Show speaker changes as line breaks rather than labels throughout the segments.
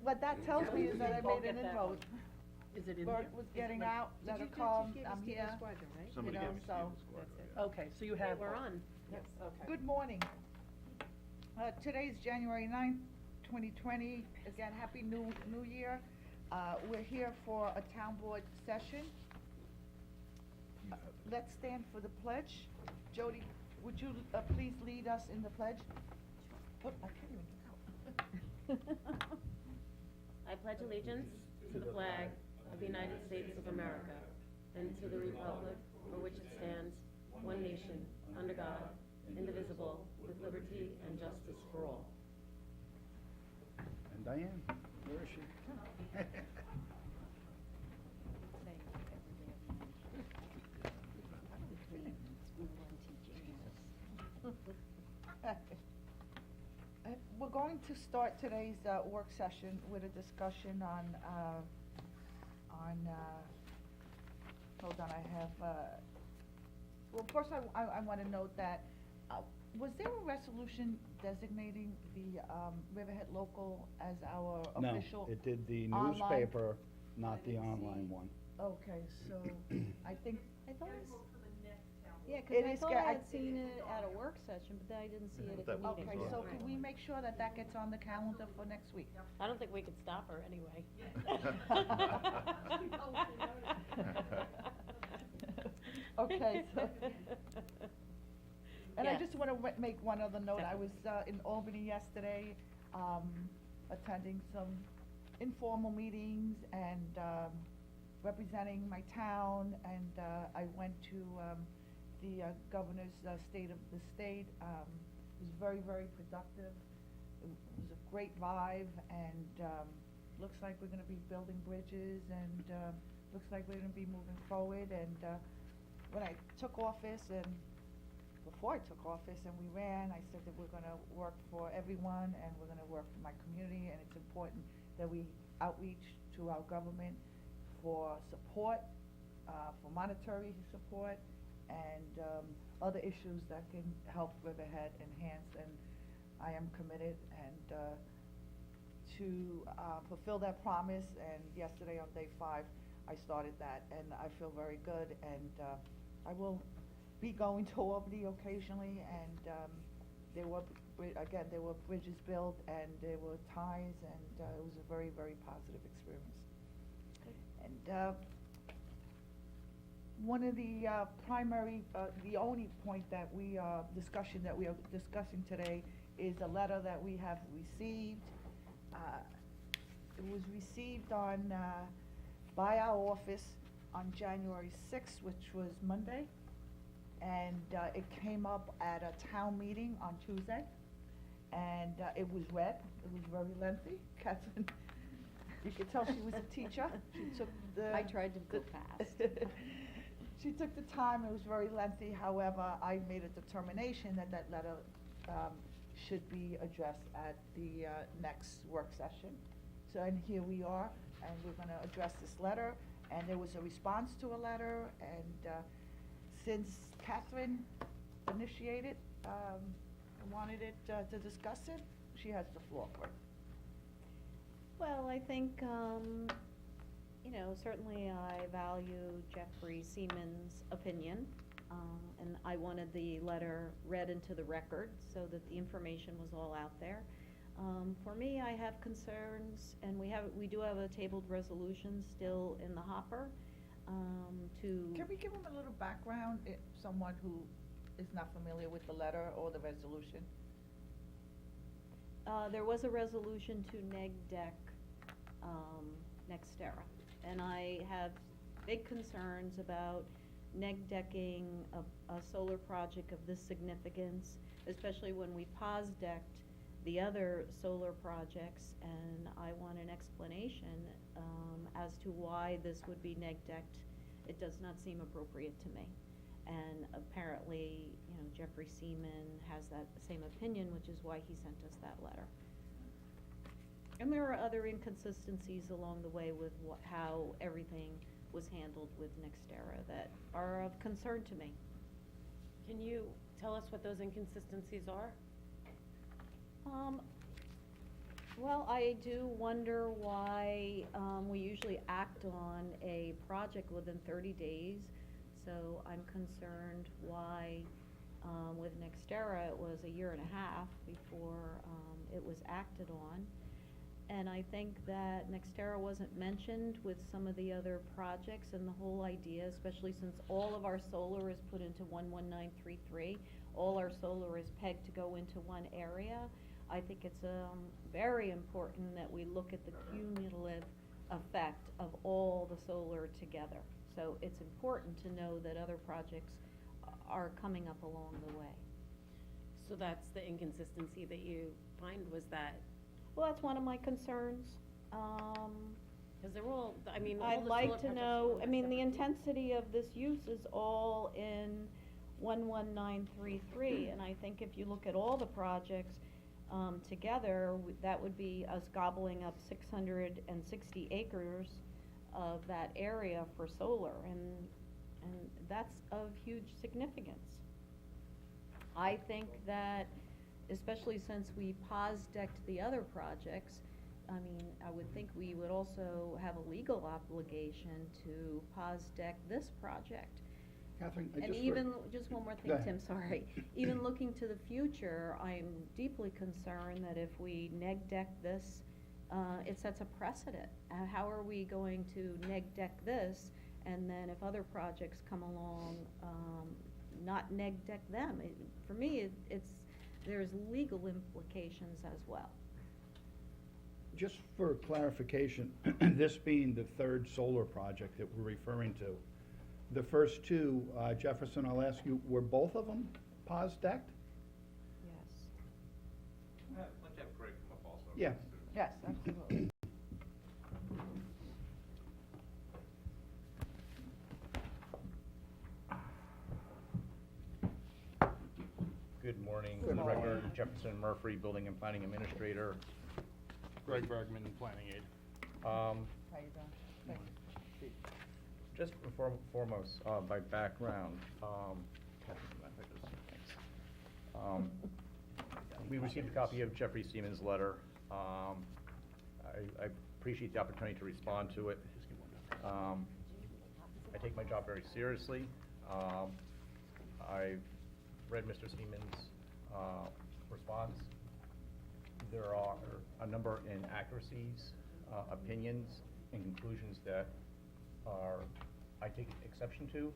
what that tells me is that I
Won't
made an
get that
inroad.
Is it in
Word
here?
was getting
Like-
out,
Did
that
you
are
just
calm,
give us
I'm
Steve
here.
Esquadra, right?
Somebody
know,
gave me
so-
Steve Esquadra,
That's it.
yeah.
Okay, so you have
We're
one.
on.
Yes, okay.
Good morning. Today's January 9th, 2020. Again, Happy New Year. We're here for a town board session. Let's stand for the pledge. Jody, would you please lead us in the pledge? Oh, I can't even get out.
I pledge allegiance to the flag of the United States of America and to the republic for which it stands, one nation, under God, indivisible, with liberty and justice for all.
And Diane, where is she?
We're going to start today's work session with a discussion on, hold on, I have, well, first I want to note that, was there a resolution designating the Riverhead Local as our official?
No, it did the
online?
newspaper, not the online one.
Okay, so I think,
I thought yeah,
It
cause I
is
thought
ga-
I
I-
had seen it at a work session, but then I didn't see it at the
That was
meeting.
okay,
bizarre.
so can we make sure that that gets on the calendar for next week?
I don't think we could stop her anyway.
Okay, so, and I
Yes.
just wanna make one other note, I was, in Albany yesterday, attending some informal meetings and, representing my town, and, I went to, the, governor's, state of the state, it was very, very productive. It was a great vibe, and, looks like we're gonna be building bridges, and, looks like we're gonna be moving forward, and, when I took office and before I took office and we ran, I said that we're gonna work for everyone and we're gonna work for my community, and it's important that we outreach to our government for support, for monetary support, and, other issues that can help Riverhead enhance, and I am committed and, to, fulfill that promise, and yesterday on day 5, I started that, and I feel very good, and, I will be going to Albany occasionally, and, there were, there were bridges built, and there were ties, and, it was a very, very positive experience. And, one of the, primary, the only point that we are discussing today is a letter that we have received. It was received on, by our office on January 6th, which was Monday, and it came up at a town meeting on Tuesday, and it was read. It was very lengthy. Catherine, you could tell she was a teacher. She took the...
I tried to go fast.
She took the time. It was very lengthy. However, I made a determination that that letter should be addressed at the next work session. So, and here we are, and we're gonna address this letter, and there was a response to a letter, and, since Catherine initiated, wanted it, to discuss it, she has the floor for it.
Well, I think, you know, certainly I value Jeffrey Seaman's opinion, and I wanted the letter read into the record so that the information was all out there. For me, I have concerns, and we do have a tabled resolution still in the hopper, to.
Can we give them a little background, someone who is not familiar with the letter or the resolution?
There was a resolution to neg deck, Nextera, and I have big concerns about neg decking a solar project of this significance, especially when we pause decked the other solar projects, and I want an explanation, as to why this would be neg decked. It does not seem appropriate to me. And apparently, you know, Jeffrey Seaman has that same opinion, which is why he sent us that letter. And there are other inconsistencies along the way with how everything was handled with Nextera that are of concern to me.
Can you tell us what those inconsistencies are?
Well, I do wonder why, we usually act on a project within 30 days. So I'm concerned why, with Nextera, it was a year and a half before, it was acted on. And I think that Nextera wasn't mentioned with some of the other projects, and the whole idea, especially since all of our solar is put into 11933, all our solar is pegged to go into one area. I think it's very important that we look at the cumulative effect of all the solar together. So it's important to know that other projects are coming up along the way.
So that's the inconsistency that you find, was that,
Well, that's one of my concerns.
because they're all, I mean, all the
I'd
solar
like to
projects
know,
are
I mean, the
separate.
intensity of this use is all in 11933, and I think if you look at all the projects, together, that would be us gobbling up 660 acres of that area for solar, and that's of huge significance. I think that, especially since we pause-decked the other projects, I mean, I would think we would also have a legal obligation to pause-deck this project.
Catherine, I
And
just.
even, just one more thing,
Go ahead.
Tim, sorry. Even looking to the future, I'm deeply concerned that if we neg deck this, it sets a precedent. How are we going to neg deck this, and then if other projects come along, not neg deck them? For me, there's legal implications as well.
Just for clarification, this being the third solar project that we're referring to, the first two, Jefferson, I'll ask you, were both of them pause decked?
Yes.
Let's have Greg come up also.
Yeah.
Yes, absolutely.
Good morning.
Good
For the
morning.
record, Jefferson Murphy, Building and Planning Administrator.
Greg Bergman, Planning Aid.
How you doing? Thank you.
Just foremost, by background, thanks. We received a copy of Jeffrey Siemens' letter. I appreciate the opportunity to respond to it. I take my job very seriously. I've read Mr. Siemens' response. There are a number of inaccuracies, opinions, and conclusions that I take exception to.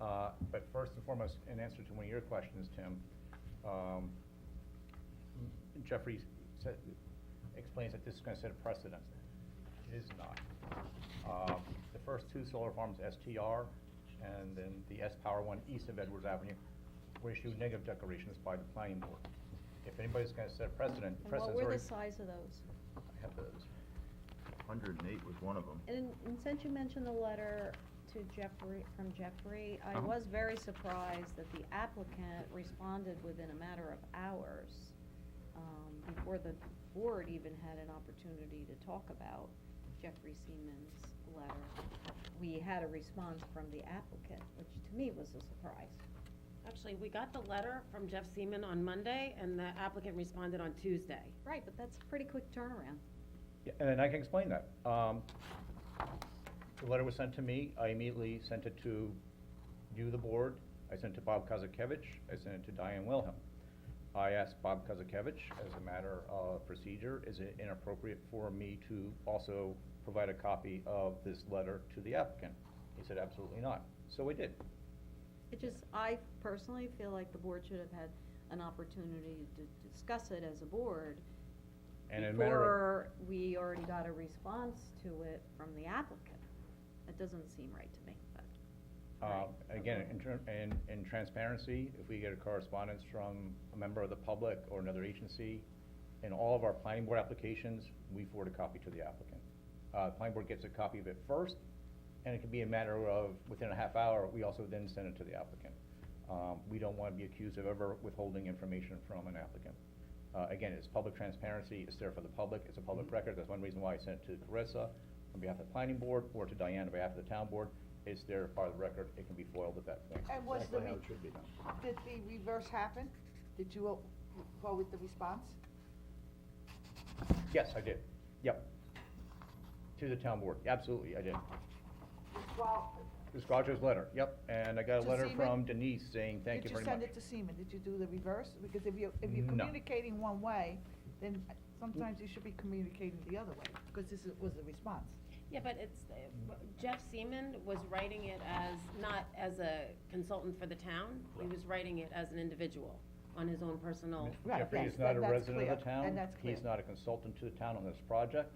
But first and foremost, in answer to one of your questions, Tim, Jeffrey explains that this is going to set a precedent. It is not. The first two solar farms, STR, and then the S-Power one east of Edwards Avenue, were issued negative declarations by the planning board. If anybody's going to set a precedent,
And what
precedent's
were
already.
the size of those?
I have those.
108 was one of them.
And since you mentioned the letter to Jeffrey, from Jeffrey, I
Uh-huh.
was very surprised that the applicant responded within a matter of hours, before the board even had an opportunity to talk about Jeffrey Siemens' letter. We had a response from the applicant, which to me was a surprise.
Actually, we got the letter from Jeff Seaman on Monday, and the applicant responded on Tuesday.
Right, but that's a pretty quick turnaround.
Yeah, and I can explain that. The letter was sent to me. I immediately sent it to you, the board. I sent it to Bob Kazakevich. I sent it to Diane Wilhelm. I asked Bob Kazakevich, as a matter of procedure, is it inappropriate for me to also provide a copy of this letter to the applicant? He said absolutely not. So I did.
It just, I personally feel like the board should have had an opportunity to discuss it as a board
And in a matter of,
before we already got a response to it from the applicant. That doesn't seem right to me, but.
again, in transparency, if we get a correspondence from a member of the public or another agency, in all of our planning board applications, we forward a copy to the applicant. Planning board gets a copy of it first, and it can be a matter of, within a half hour, we also then send it to the applicant. We don't want to be accused of ever withholding information from an applicant. Again, it's public transparency, it's there for the public, it's a public record, that's one reason why I sent it to Carissa on behalf of the planning board, or to Diane on behalf of the town board. It's there, part of the record, it can be foiled at that point.
And was
Exactly how it should be done.
did the reverse happen? Did you go with the response?
Yes, I did. Yep. To the town board. Absolutely, I did.
Well,
Ms. Rogers' letter, yep. And I got a
To
letter
Seaman?
from Denise saying, thank you very much.
Did you send it to Seaman? Did you do the reverse? Because if you're
No.
communicating one way, then sometimes you should be communicating the other way, because was the response.
Yeah, but it's, Jeff Seaman was writing it as, not as a consultant for the town, he was writing it as an individual, on his own personal.
Right,
Jeffrey
yes,
is not a
that's
resident of the
clear,
town.
and that's
He's
clear.
not a consultant to the town on this project.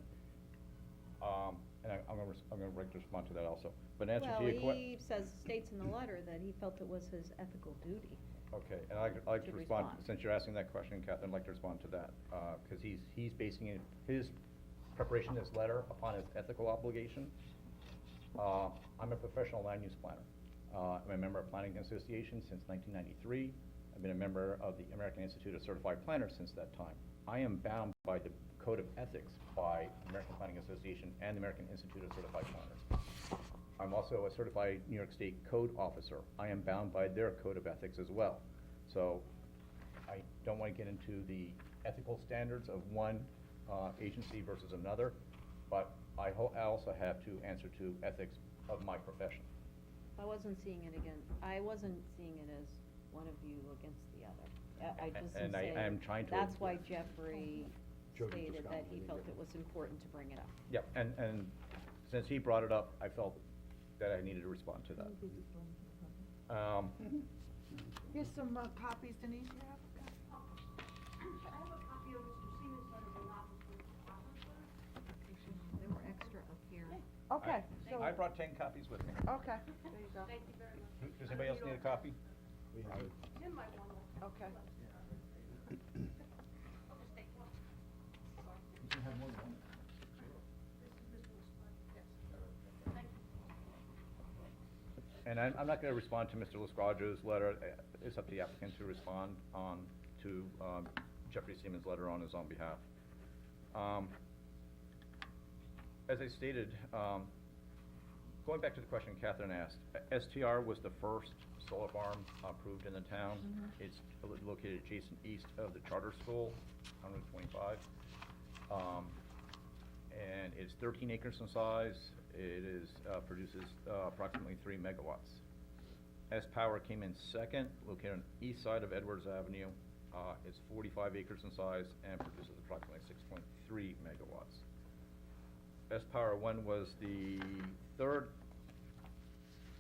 And I'm gonna respond to that also. But in answer
Well,
to your que-
he states in the letter that he felt it was his ethical duty.
Okay, and I'd like to
to
respond,
respond.
since you're asking that question, Catherine, I'd like to respond to that. Because he's basing his preparation of this letter upon his ethical obligation. I'm a professional land use planner. I'm a member of Planning Association since 1993. I've been a member of the American Institute of Certified Planners since that time. I am bound by the Code of Ethics by American Planning Association and the American Institute of Certified Planners. I'm also a certified New York State code officer. I am bound by their code of ethics as well. So I don't want to get into the ethical standards of one agency versus another, but I also have to answer to ethics of my profession.
I wasn't seeing it as one of you against the other. I just
And
say,
I am trying to.
that's why Jeffrey
Jody
stated that he
Toscano,
felt it was important to bring it up.
Yep, and since he brought it up, I felt that I needed to respond to that.
Here's some copies, Denise, you have?
There were extra up here.
Okay, so,
I brought 10 copies with me.
okay, there you go.
Does anybody else need a copy?
Okay.
And I'm not gonna respond to Mr. Lescrojo's letter. It's up to the applicant to respond to Jeffrey Seaman's letter on his own behalf. As I stated, going back to the question Catherine asked, STR was the first solar farm approved in the town. It's located adjacent east of the charter school on Route 25. And it's 13 acres in size. It produces approximately 3 megawatts. S-Power came in second, located on the east side of Edwards Avenue. It's 45 acres in size and produces approximately 6.3 megawatts. S-Power 1 was the third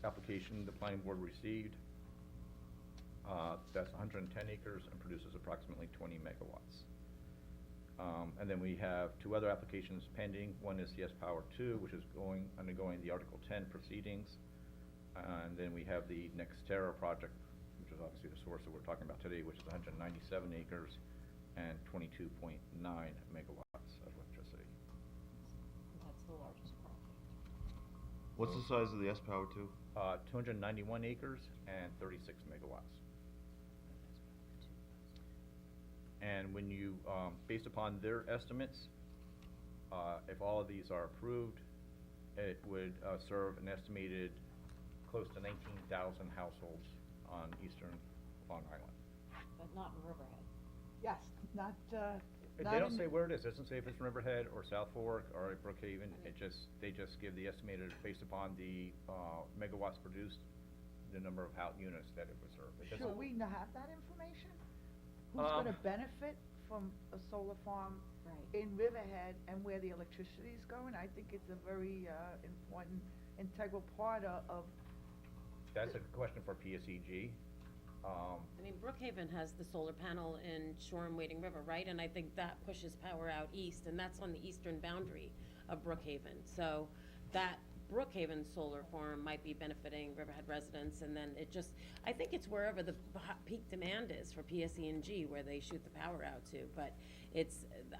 application the planning board received. That's 110 acres and produces approximately 20 megawatts. And then we have 2 other applications pending. One is the S-Power 2, which is undergoing the Article 10 proceedings. And then we have the Nextera project, which is obviously the source that we're talking about today, which is 197 acres and 22.9 megawatts of electricity.
That's the largest project.
What's the size of the S-Power 2?
291 acres and 36 megawatts. And when you, based upon their estimates, if all of these are approved, it would serve an estimated close to 19,000 households on eastern Long Island.
But not in Riverhead.
Yes, not,
They don't say where it is. It doesn't say if it's Riverhead or South Fork or Brookhaven. They just give the estimated based upon the megawatts produced, the number of units that it would serve. It
Should
doesn't-
we not have that information? Who's gonna benefit from a solar farm
Right.
in Riverhead and where the electricity is going? I think it's a very, important, integral part of.
That's a question for PSEG.
I mean, Brookhaven has the solar panel in Shoreham Wading River, right? And I think that pushes power out east, and that's on the eastern boundary of Brookhaven. So that Brookhaven solar farm might be benefiting Riverhead residents, and then I think it's wherever the peak demand is for PSE&G where they shoot the power out to. But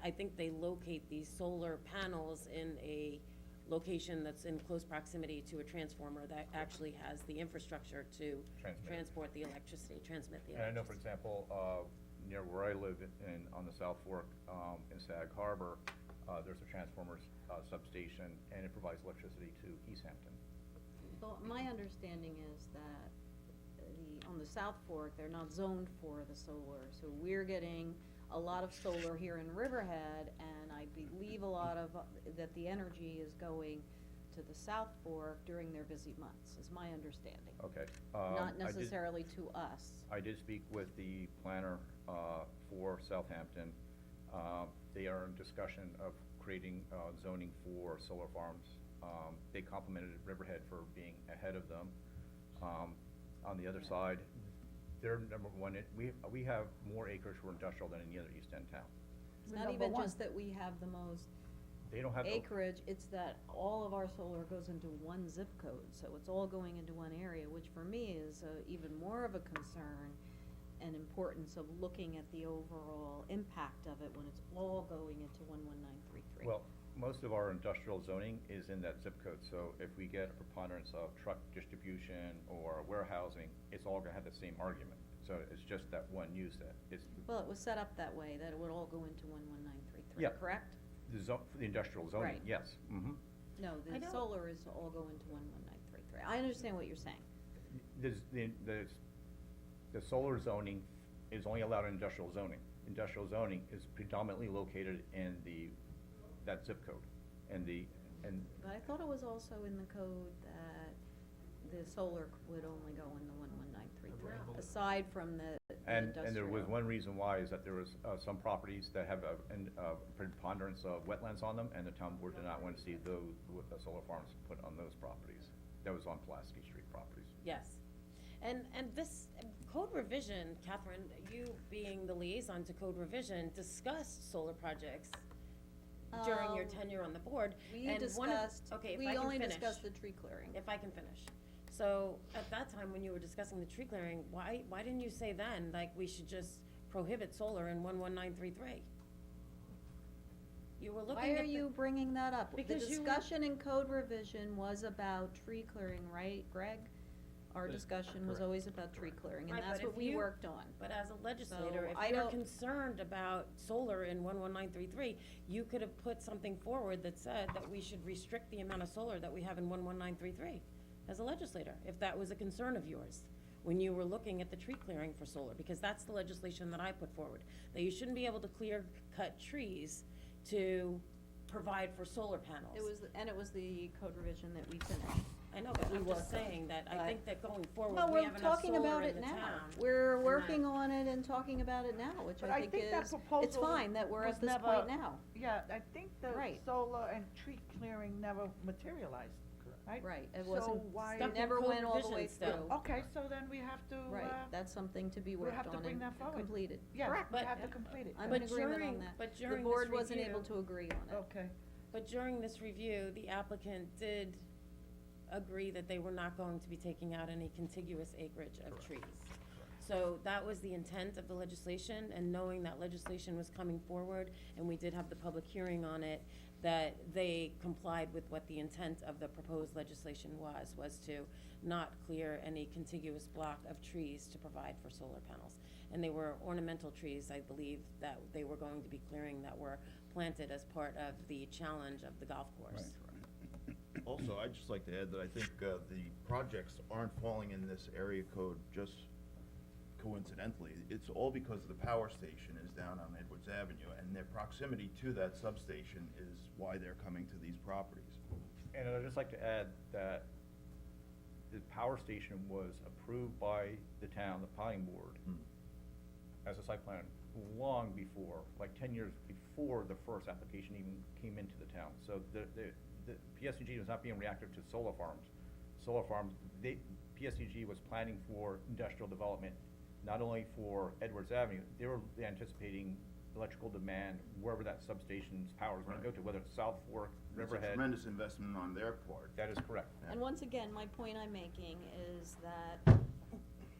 I think they locate these solar panels in a location that's in close proximity to a transformer that actually has the infrastructure to
Transmit.
transport the electricity, transmit the
And I
electricity.
know, for example, near where I live on the South Fork, in Sag Harbor, there's a transformers substation, and it provides electricity to East Hampton.
Well, my understanding is that on the South Fork, they're not zoned for the solar, so we're getting a lot of solar here in Riverhead, and I believe a lot of, that the energy is going to the South Fork during their busy months, is my understanding.
Okay.
Not
I did-
necessarily to us.
I did speak with the planner for Southampton. They are in discussion of creating zoning for solar farms. They complimented Riverhead for being ahead of them. On the other side, they're number one, we have more acres for industrial than any other East End town.
It's
We're
not
number
even
one.
just that we have the most
They don't have.
acreage, it's that all of our solar goes into one zip code, so it's all going into one area, which for me is even more of a concern and importance of looking at the overall impact of it when it's all going into 11933.
Well, most of our industrial zoning is in that zip code, so if we get a preponderance of truck distribution or warehousing, it's all gonna have the same argument. So it's just that one use that, it's.
Well, it was set up that way, that it would all go into 11933,
Yeah.
correct?
The industrial zoning,
Right.
yes, mm-hmm.
No,
I
the
don't-
solar is all go into 11933. I understand what you're saying.
The solar zoning is only allowed in industrial zoning. Industrial zoning is predominantly located in that zip code, and
But I thought it was also in the code that the solar would only go in the 11933, aside from the industrial.
And there was one reason why, is that there was, some properties that have a preponderance of wetlands on them, and the town board did not want to see those, solar farms put on those properties. That was on Pulaski Street properties.
Yes. And this code revision, Catherine, you being the liaison to code revision, discussed solar projects during your tenure on the board.
We
and one of-
discussed,
okay, if
we
I can
only
finish.
discussed the tree clearing.
If I can finish. So, at that time, when you were discussing the tree clearing, why didn't you say then, like, we should just prohibit solar in 11933? You were looking
Why
at
are you bringing that up? The
Because you were-
discussion in code revision was about tree clearing, right, Greg? Our discussion was always about tree clearing, and
Right,
that's
but
what
if
we
you-
worked on.
But as a legislator,
So, I
if you're
don't-
concerned about solar in 11933, you could have put something forward that said that we should restrict the amount of solar that we have in 11933 as a legislator, if that was a concern of yours, when you were looking at the tree clearing for solar, because that's the legislation that I put forward, that you shouldn't be able to clear cut trees to provide for solar panels.
It was the code revision that we finished.
I know, but
we
I'm
worked
just
on.
saying that, I
But-
think that going forward,
No,
we
we're
have enough
talking about
solar in
it
the
now.
town.
We're
And
working
that-
on it and talking about it now, which
But
I
I
think
think that
is,
proposal
it's fine that we're
was
at this
never-
point now.
Yeah, I think the
Right.
solar and tree clearing never materialized, right?
Right, it
So
wasn't,
why-
it
Stuck in
never
code
went all the way
revision still.
through.
Okay, so then we have to,
Right, that's something to be
we
worked
have to
on
bring
and
that forward.
completed.
yes,
Correct.
we
But-
have to complete it.
I'm
But
in agreement
during-
on that.
but
The
during
board
this
wasn't able
review-
to agree on it.
Okay,
But during this review, the applicant did agree that they were not going to be taking out any contiguous acreage of trees. So that was the intent of the legislation, and knowing that legislation was coming forward, and we did have the public hearing on it, that they complied with what the intent of the proposed legislation was to not clear any contiguous block of trees to provide for solar panels. And they were ornamental trees, I believe, that they were going to be clearing that were planted as part of the challenge of the golf course.
Also, I'd just like to add that I think the projects aren't falling in this area code just coincidentally. It's all because the power station is down on Edwards Avenue, and their proximity to that substation is why they're coming to these properties.
And I'd just like to add that the power station was approved by the town, the planning board, as a site plan long before, like 10 years before the first application even came into the town. So the PSCG was not being reactive to solar farms. Solar farms, PSCG was planning for industrial development, not only for Edwards Avenue, they were anticipating electrical demand wherever that substation's power is gonna go to, whether it's South Fork,
It's a
Riverhead.
tremendous investment on their part.
That is correct.
And once again, my point I'm making is that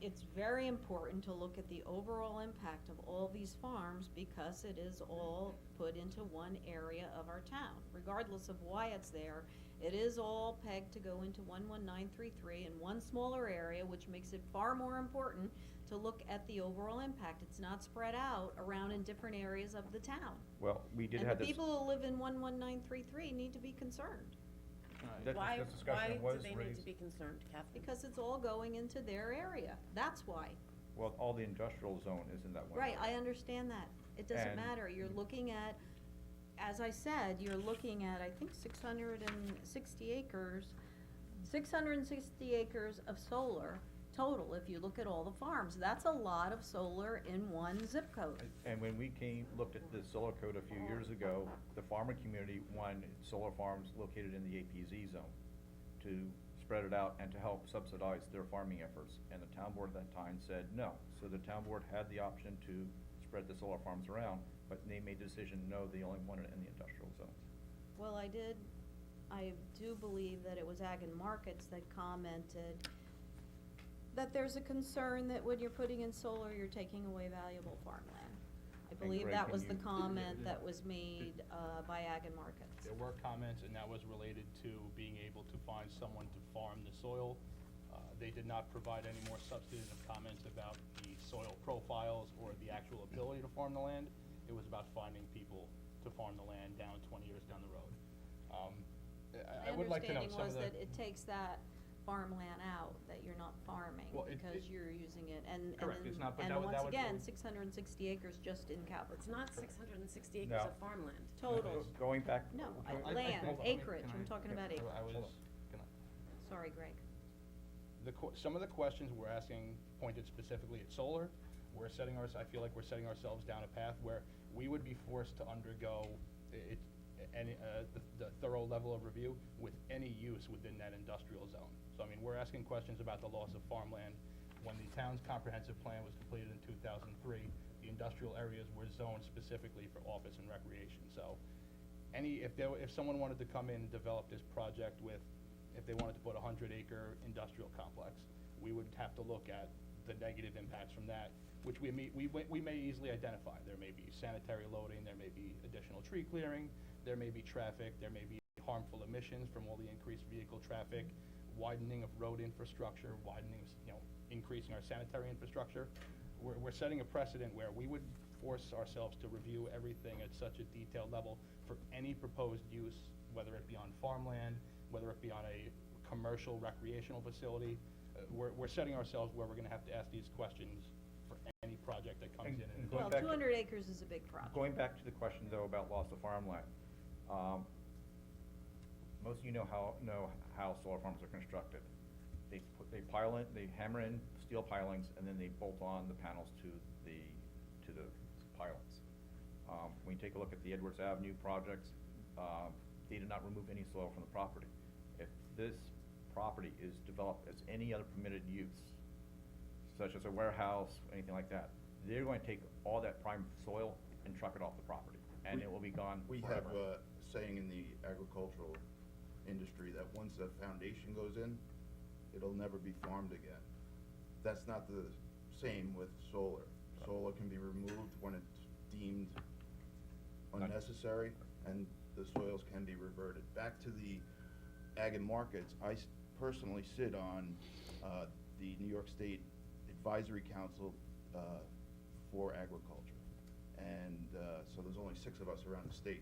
it's very important to look at the overall impact of all these farms, because it is all put into one area of our town. Regardless of why it's there, it is all pegged to go into 11933 in one smaller area, which makes it far more important to look at the overall impact. It's not spread out around in different areas of the town.
Well, we did
And
have
the
this.
people who live in 11933 need to be concerned,
That
Why
discussion
do
was
they need
raised.
to be concerned, Catherine?
because it's all going into their area. That's why.
Well, all the industrial zone is in that one.
Right, I understand that, It doesn't
And-
matter, you're looking at, as I said, you're looking at, I think, 660 acres, 660 acres of solar total, if you look at all the farms. That's a lot of solar in one zip code.
And when we looked at the solar code a few years ago, the farming community wanted solar farms located in the APZ zone to spread it out and to help subsidize their farming efforts. And the town board at that time said no. So the town board had the option to spread the solar farms around, but they made the decision, no, they only wanted it in the industrial zone.
Well, I do believe that it was Ag and Markets that commented that there's a concern that when you're putting in solar, you're taking away valuable farmland. I believe
Greg,
that
can
was the
you-
comment that was made, by Ag and Markets.
There were comments, and that was related to being able to find someone to farm the soil. They did not provide any more substantive comments about the soil profiles or the actual ability to farm the land. It was about finding people to farm the land 20 years down the road. I would like to know some of the.
My understanding was that it takes that farmland out, that you're not farming,
Well,
because you're using it, and
Correct, it's not, but
and
that would-
once
that would
again,
really-
660 acres just in
It's
Calverton.
not 660 acres
No.
of farmland.
Total,
Going back.
no,
hold
land,
on,
acreage,
can
I'm
I-
talking about acreage.
I was
Hold on.
gonna.
Sorry, Greg.
Some of the questions we're asking pointed specifically at solar. I feel like we're setting ourselves down a path where we would be forced to undergo the thorough level of review with any use within that industrial zone. So, I mean, we're asking questions about the loss of farmland. When the town's comprehensive plan was completed in 2003, the industrial areas were zoned specifically for office and recreation. So, if someone wanted to come in and develop this project if they wanted to put a 100-acre industrial complex, we would have to look at the negative impacts from that, which we may easily identify. There may be sanitary loading, there may be additional tree clearing, there may be traffic, there may be harmful emissions from all the increased vehicle traffic, widening of road infrastructure, increasing our sanitary infrastructure. We're setting a precedent where we would force ourselves to review everything at such a detailed level for any proposed use, whether it be on farmland, whether it be on a commercial recreational facility. We're setting ourselves where we're gonna have to ask these questions for any project that comes in.
And
Well,
going back to-
200 acres is a big project.
Going back to the question though about loss of farmland, most of you know how solar farms are constructed. They pile in, they hammer in steel pilings, and then they bolt on the panels to the pilings. When you take a look at the Edwards Avenue projects, they did not remove any soil from the property. If this property is developed as any other permitted use, such as a warehouse, anything like that, they're going to take all that prime soil and truck it off the property, and it will be gone
We
forever.
have a saying in the agricultural industry that once the foundation goes in, it'll never be farmed again. That's not the same with solar. Solar can be removed when it's deemed unnecessary, and the soils can be reverted. Back to the Ag and Markets, I personally sit on the New York State Advisory Council for Agriculture. And so there's only 6 of us around the state.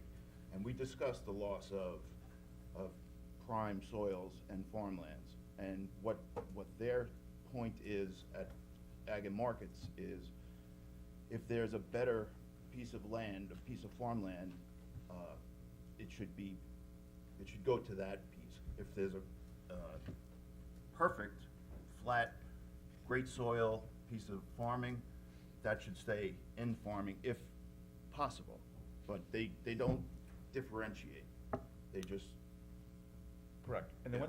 And we discussed the loss of prime soils and farmlands. And what their point is at Ag and Markets is, if there's a better piece of land, a piece of farmland, it should go to that piece. If there's a perfect, flat, great soil piece of farming, that should stay in farming if possible. But they don't differentiate. They just.
Correct. And then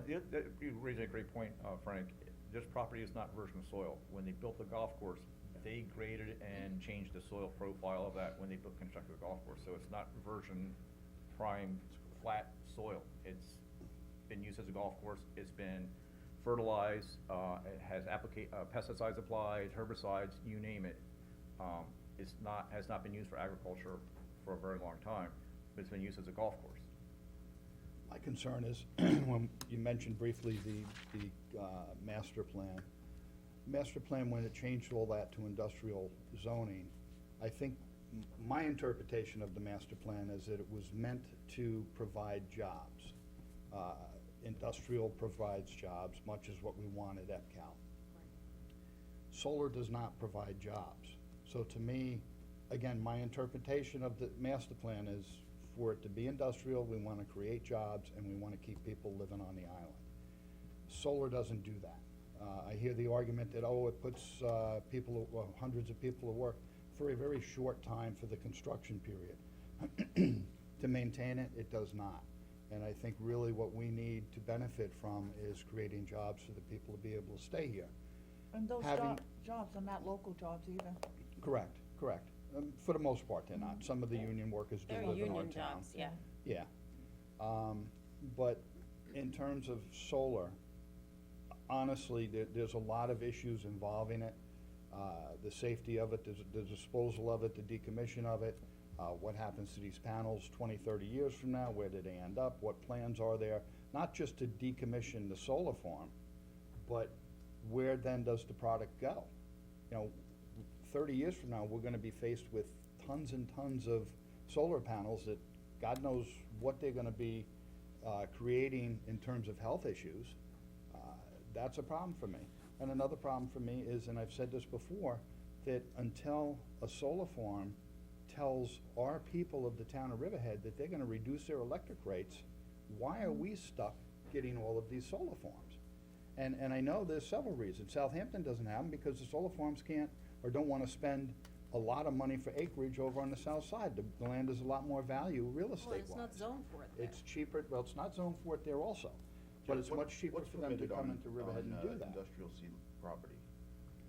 you raise a great point, Frank. This property is not virgin soil. When they built the golf course, they graded and changed the soil profile of that when they constructed the golf course. So it's not virgin, prime, flat soil. It's been used as a golf course. It's been fertilized. It has pesticides applied, herbicides, you name it. Has not been used for agriculture for a very long time, but it's been used as a golf course.
My concern is, when you mentioned briefly the master plan. Master plan, when it changed all that to industrial zoning, I think my interpretation of the master plan is that it was meant to provide jobs. Industrial provides jobs, much as what we want at EPCAL. Solar does not provide jobs. So to me, again, my interpretation of the master plan is for it to be industrial, we wanna create jobs, and we wanna keep people living on the island. Solar doesn't do that. I hear the argument that, oh, it puts hundreds of people to work for a very short time for the construction period. To maintain it, it does not. And I think really what we need to benefit from is creating jobs for the people to be able to stay here.
And those
Having-
jobs are not local jobs either.
Correct, correct. For the most part, they're not. Some of the union workers do
They're
live in our
union
town.
jobs, yeah.
Yeah. But in terms of solar, honestly, there's a lot of issues involving it. The safety of it, the disposal of it, the decommission of it, what happens to these panels 20, 30 years from now, where do they end up, what plans are there? Not just to decommission the solar farm, but where then does the product go? You know, 30 years from now, we're gonna be faced with tons and tons of solar panels that God knows what they're gonna be creating in terms of health issues. That's a problem for me. And another problem for me is, and I've said this before, that until a solar farm tells our people of the town of Riverhead that they're gonna reduce their electric rates, why are we stuck getting all of these solar farms? And I know there's several reasons. Southampton doesn't have them because the solar farms can't or don't wanna spend a lot of money for acreage over on the south side. The land is a lot more value real
Well,
estate-wise.
it's not zoned for it there.
It's cheaper, well, it's not zoned for it there also, but it's much cheaper for them to come into Riverhead and do that.
Industrial sea property,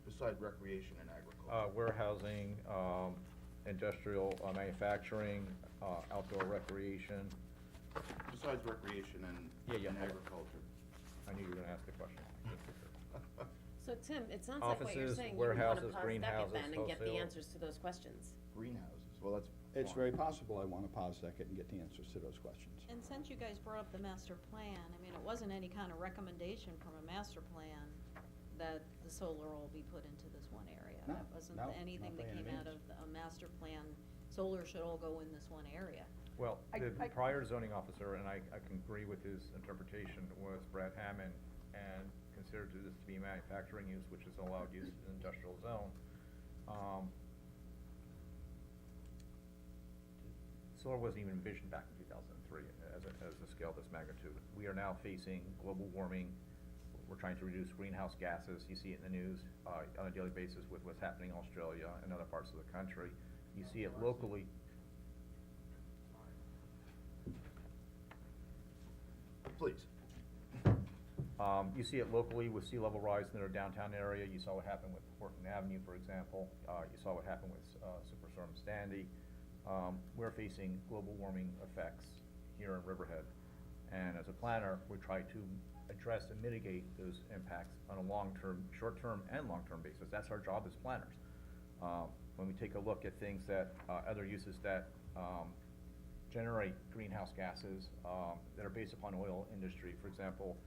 besides recreation and agriculture?
Warehousing, industrial manufacturing, outdoor recreation.
Besides recreation and
Yeah.
and agriculture.
I knew you were gonna ask the question.
So Tim, it sounds like what you're
Offices,
saying, you would wanna
warehouses,
pause
greenhouses,
Beckett then and get the
wholesale.
answers to those questions.
Greenhouses, well, that's.
It's
fine.
very possible I wanna pause Beckett and get the answers to those questions.
And since you guys brought up the master plan, I mean, it wasn't any kind of recommendation from a master plan that the solar all be put into this one area.
No,
That wasn't
no,
anything
not by
that
any
came out
means.
of a master plan, solar should all go in this one area.
Well,
I-
the
I-
prior zoning officer, and I can agree with his interpretation, was Brad Hammond, and considered this to be manufacturing use, which is allowed use in the industrial zone. Solar wasn't even envisioned back in 2003 as a scale of this magnitude. We are now facing global warming. We're trying to reduce greenhouse gases. You see it in the news on a daily basis with what's happening in Australia and other parts of the country. You see it locally.
Please.
You see it locally with sea level rise in our downtown area. You saw what happened with Horton Avenue, for example. You saw what happened with Superstorm Sandy. We're facing global warming effects here in Riverhead. And as a planner, we try to address and mitigate those impacts on a long-term, short-term and long-term basis. That's our job as planners. When we take a look at things that, other uses that generate greenhouse gases that are based upon oil industry, for example,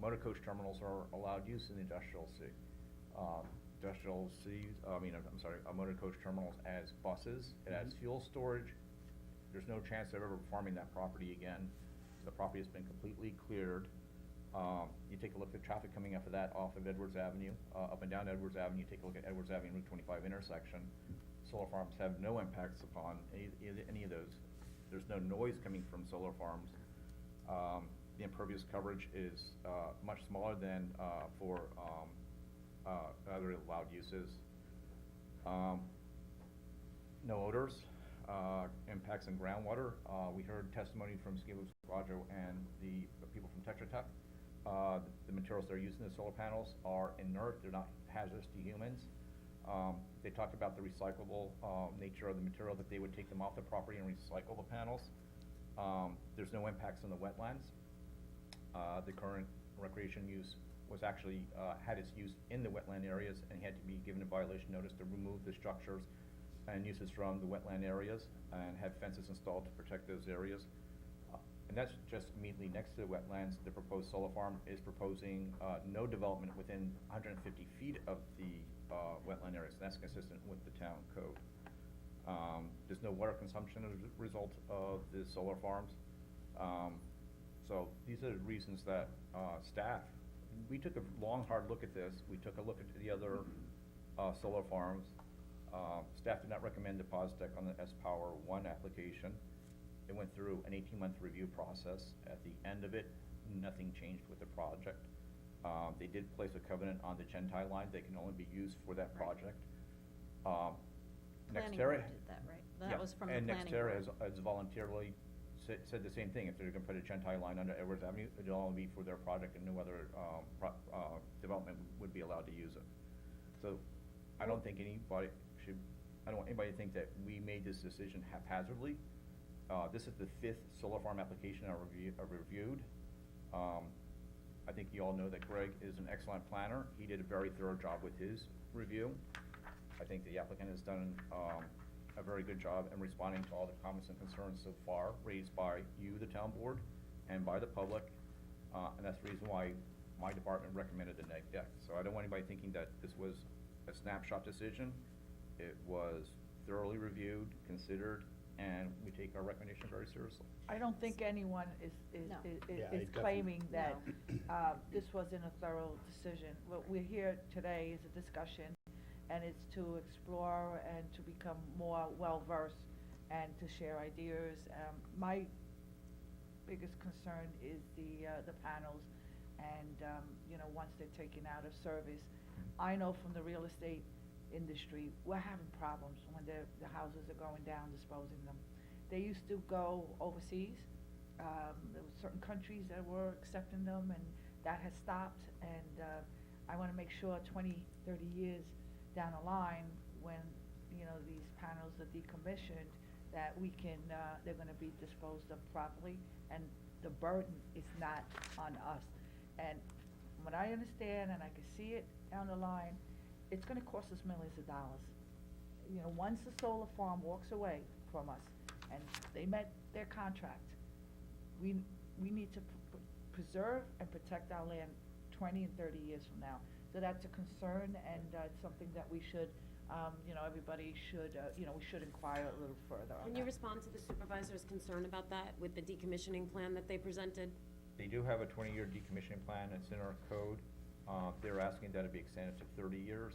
motor coach terminals are allowed use in the industrial city. Motor coach terminals as buses, it adds fuel storage. There's no chance of ever farming that property again. The property has been completely cleared. You take a look at the traffic coming off of that, off of Edwards Avenue, up and down Edwards Avenue, take a look at Edwards Avenue Route 25 intersection. Solar farms have no impacts upon any of those. There's no noise coming from solar farms. The impervious coverage is much smaller than for other allowed uses. No odors, impacts on groundwater. We heard testimony from Skilu Squadro and the people from Tetra Tech. The materials they're using in the solar panels are inert, they're not hazardous to humans. They talked about the recyclable nature of the material, that they would take them off the property and recycle the panels. There's no impacts on the wetlands. The current recreation use was actually, had its use in the wetland areas and had to be given a violation notice to remove the structures and uses from the wetland areas and have fences installed to protect those areas. And that's just immediately next to the wetlands. The proposed solar farm is proposing no development within 150 feet of the wetland areas, and that's consistent with the town code. There's no water consumption as a result of the solar farms. So these are the reasons that staff, we took a long, hard look at this. We took a look at the other solar farms. Staff did not recommend deposit deck on the S-Power 1 application. It went through an 18-month review process. At the end of it, nothing changed with the project. They did place a covenant on the Gentile line that can only be used for that project.
Planning
Nextera.
board did that, right?
Yeah,
That was from the
and
planning
Nextera
board.
has voluntarily said the same thing. If they're gonna put a Gentile line under Edwards Avenue, it'll only be for their project and no other, development would be allowed to use it. So, I don't think anybody I don't want anybody to think that we made this decision haphazardly. This is the 5th solar farm application I've reviewed. I think you all know that Greg is an excellent planner. He did a very thorough job with his review. I think the applicant has done, a very good job in responding to all the comments and concerns so far raised by you, the town board, and by the public. And that's the reason why my department recommended the neg deck. So I don't want anybody thinking that this was a snapshot decision. It was thoroughly reviewed, considered, and we take our recommendation very seriously.
I don't think anyone is
No.
Yeah, I
claiming that,
No.
this wasn't a thorough decision. What we're here today is a discussion, and it's to explore and to become more well-versed and to share ideas. My biggest concern is the panels, and, once they're taken out of service. I know from the real estate industry, we're having problems when the houses are going down, disposing them. They used to go overseas. There were certain countries that were accepting them, and that has stopped. And I wanna make sure 20, 30 years down the line, when, these panels are decommissioned, that we can, they're gonna be disposed of properly, and the burden is not on us. And from what I understand, and I can see it down the line, it's gonna cost us millions of dollars. Once the solar farm walks away from us, and they met their contract, we need to preserve and protect our land 20 and 30 years from now. So that's a concern, and it's something that we should, everybody should, we should inquire a little further on that.
Can you respond to the supervisor's concern about that with the decommissioning plan that they presented?
They do have a 20-year decommissioning plan, it's in our code. They're asking that it be extended to 30 years.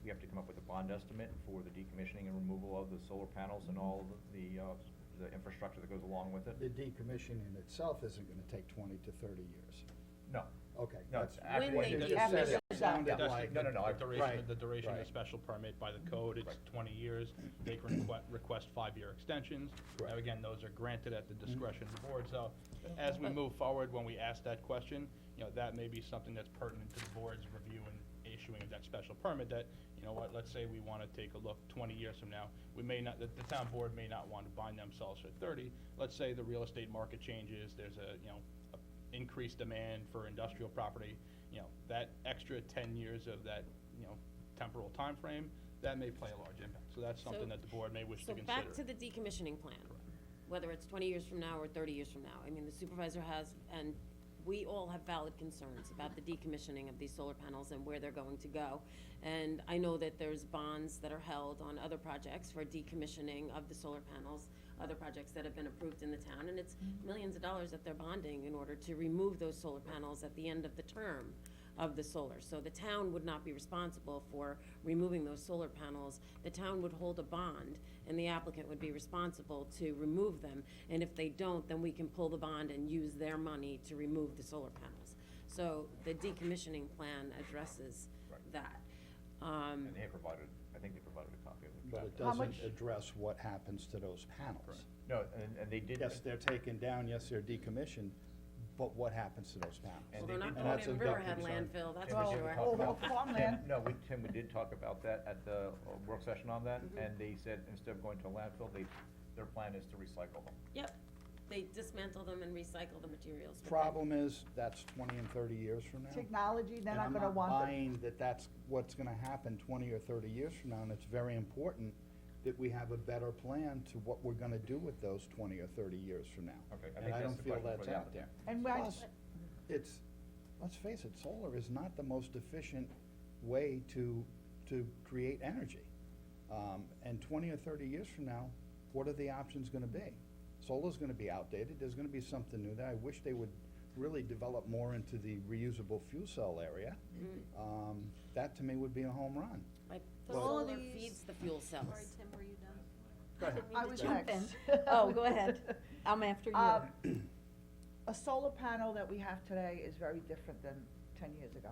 We have to come up with a bond estimate for the decommissioning and removal of the solar panels and all the infrastructure that goes along with it.
The decommissioning in itself isn't gonna take 20 to 30 years.
No,
Okay.
no,
that's-
it's actually.
When they
You
do-
just said it
After-
sounded
That's-
like.
no, no, no,
The
Right,
duration of the
right.
special permit by the code, it's
Right.
20 years. They can request 5-year extensions.
Correct.
Now, again, those are granted at the discretion of the board. So as we move forward, when we ask that question, that may be something that's pertinent to the board's review and issuing of that special permit, that, let's say we want to take a look 20 years from now. We may not, the town board may not want to bind themselves for 30. Let's say the real estate market changes, there's a increased demand for industrial property. That extra 10 years of that, temporal time frame, that may play a large impact. So that's something that the board may wish to
So
consider.
back to the decommissioning plan, whether it's 20 years from now or 30 years from now. I mean, the supervisor has, and we all have valid concerns about the decommissioning of these solar panels and where they're going to go. And I know that there's bonds that are held on other projects for decommissioning of the solar panels, other projects that have been approved in the town, and it's millions of dollars that they're bonding in order to remove those solar panels at the end of the term of the solar. So the town would not be responsible for removing those solar panels. The town would hold a bond, and the applicant would be responsible to remove them. And if they don't, then we can pull the bond and use their money to remove the solar panels. So the decommissioning plan addresses
Right.
that.
And they have provided, I think they provided a copy of it.
But it
How
doesn't
much-
address what happens to those panels.
No, and they did.
Yes, they're taken down, yes, they're decommissioned, but what happens to those panels?
And
Well,
they
they're not
did
going
that's
in
a big
Riverhead
concern.
landfill, that's
Tim,
for
we did
sure.
talk
Oh,
about-
well, farmland.
Tim, no, Tim, we did talk about that at the work session on that, and they said instead of going to a landfill, their plan is to recycle them.
Yep, they dismantle them and recycle the materials. within.
Problem is, that's 20 and 30 years from now.
Technology, they're
And
not gonna want
I'm not
them.
buying that that's what's gonna happen 20 or 30 years from now, and it's very important that we have a better plan to what we're gonna do with those 20 or 30 years from now.
Okay, I
And
think
I
that's
don't
the
feel
question for
that's
the
out there.
And when I-
Plus, let's face it, solar is not the most efficient way to create energy. And 20 or 30 years from now, what are the options gonna be? Solar's gonna be outdated, there's gonna be something new there. I wish they would really develop more into the reusable fuel cell area, that to me would be a home run.
Like,
But all of
solar
these-
feeds the fuel cells.
Sorry, Tim, were you done?
Go ahead.
I was
Jump in.
next.
Oh, go ahead. I'm after you.
A solar panel that we have today is very different than 10 years ago.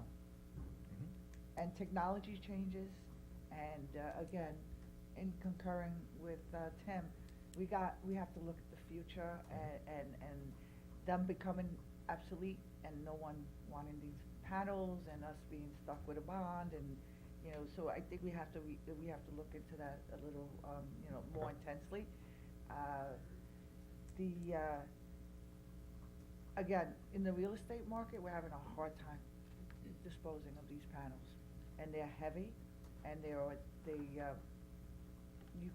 And technology changes, and again, in concurring with Tim, we have to look at the future and them becoming obsolete and no one wanting these panels and us being stuck with a bond and, you know, so I think we have to look into that a little, you know, more intensely. Again, in the real estate market, we're having a hard time disposing of these panels. And they're heavy, and you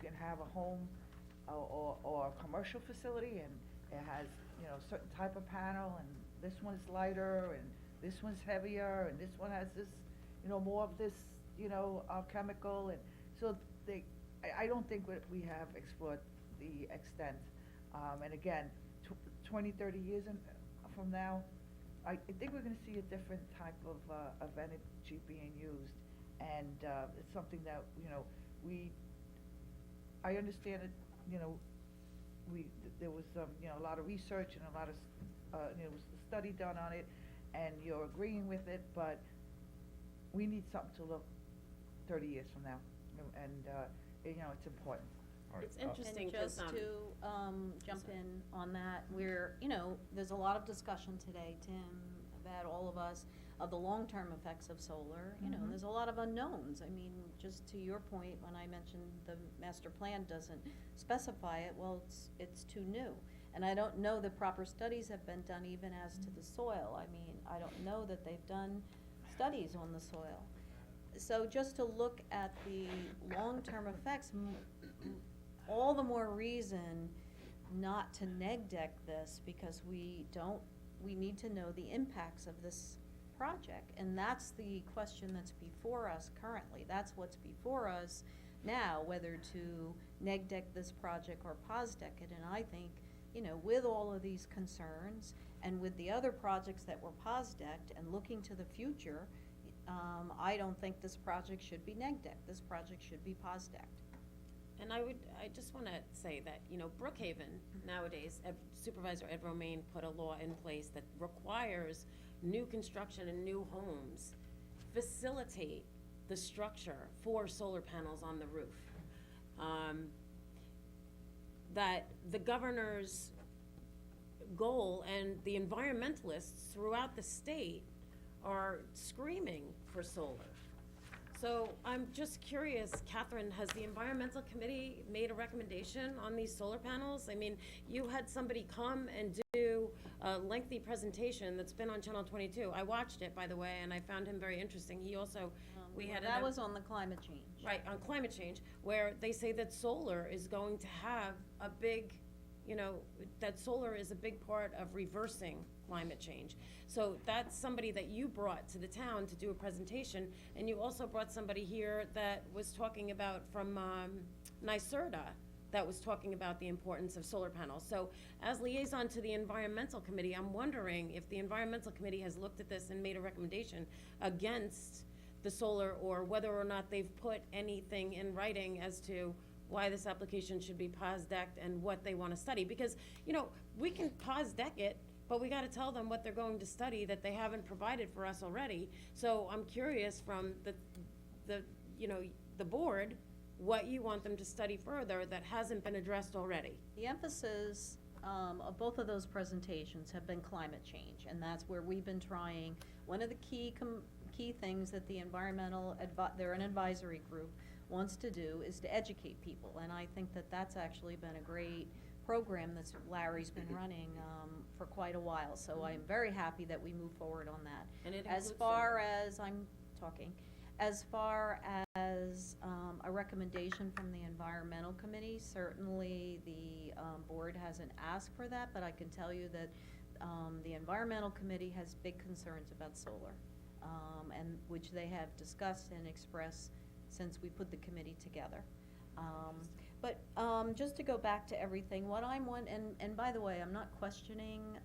can have a home or a commercial facility, and it has, you know, a certain type of panel, and this one's lighter, and this one's heavier, and this one has this, you know, more of this, you know, chemical, and so I don't think we have explored the extent. And again, 20, 30 years from now, I think we're gonna see a different type of energy being used, and it's something that, you know, I understand it, you know, there was, you know, a lot of research and a lot of, you know, study done on it, and you're agreeing with it, but we need something to look 30 years from now, and, you know, it's important.
All right,
It's interesting,
And
'cause,
just to jump in on that, you know, there's a lot of discussion today, Tim, about all of us, of the long-term effects of solar. You know,
Mhm.
there's a lot of unknowns. I mean, just to your point, when I mentioned the master plan doesn't specify it, well, it's too new. And I don't know that proper studies have been done even as to the soil. I mean, I don't know that they've done studies on the soil. So just to look at the long-term effects, all the more reason not to neg deck this, because we need to know the impacts of this project. And that's the question that's before us currently. That's what's before us now, whether to neg deck this project or pos deck it. And I think, you know, with all of these concerns and with the other projects that were pos decked and looking to the future, I don't think this project should be neg decked. This project should be pos decked.
And I just wanna say that, you know, Brookhaven nowadays, Supervisor Ed Romaine put a law in place that requires new construction and new homes facilitate the structure for solar panels on the roof. That the governor's goal and the environmentalists throughout the state are screaming for solar. So I'm just curious, Catherine, has the environmental committee made a recommendation on these solar panels? I mean, you had somebody come and do a lengthy presentation that's been on Channel 22. I watched it, by the way, and I found him very interesting. He also,
That was on the climate change.
right, on climate change, where they say that solar is going to have a big, you know, that solar is a big part of reversing climate change. So that's somebody that you brought to the town to do a presentation, and you also brought somebody here that was talking about from NYSERDA, that was talking about the importance of solar panels. So as liaison to the environmental committee, I'm wondering if the environmental committee has looked at this and made a recommendation against the solar, or whether or not they've put anything in writing as to why this application should be pos decked and what they wanna study. Because, you know, we can pos deck it, but we gotta tell them what they're going to study that they haven't provided for us already. So I'm curious from the you know, the board, what you want them to study further that hasn't been addressed already.
The emphasis of both of those presentations have been climate change, and that's where we've been trying. One of the key things that the they're an advisory group, wants to do is to educate people, and I think that that's actually been a great program that Larry's been running for quite a while, so I'm very happy that we move forward on that.
And it
As
includes
far
solar.
as, as far as a recommendation from the environmental committee, certainly the board hasn't asked for that, but I can tell you that the environmental committee has big concerns about solar, and which they have discussed and expressed since we put the committee together. But, just to go back to everything, what and by the way, I'm not questioning,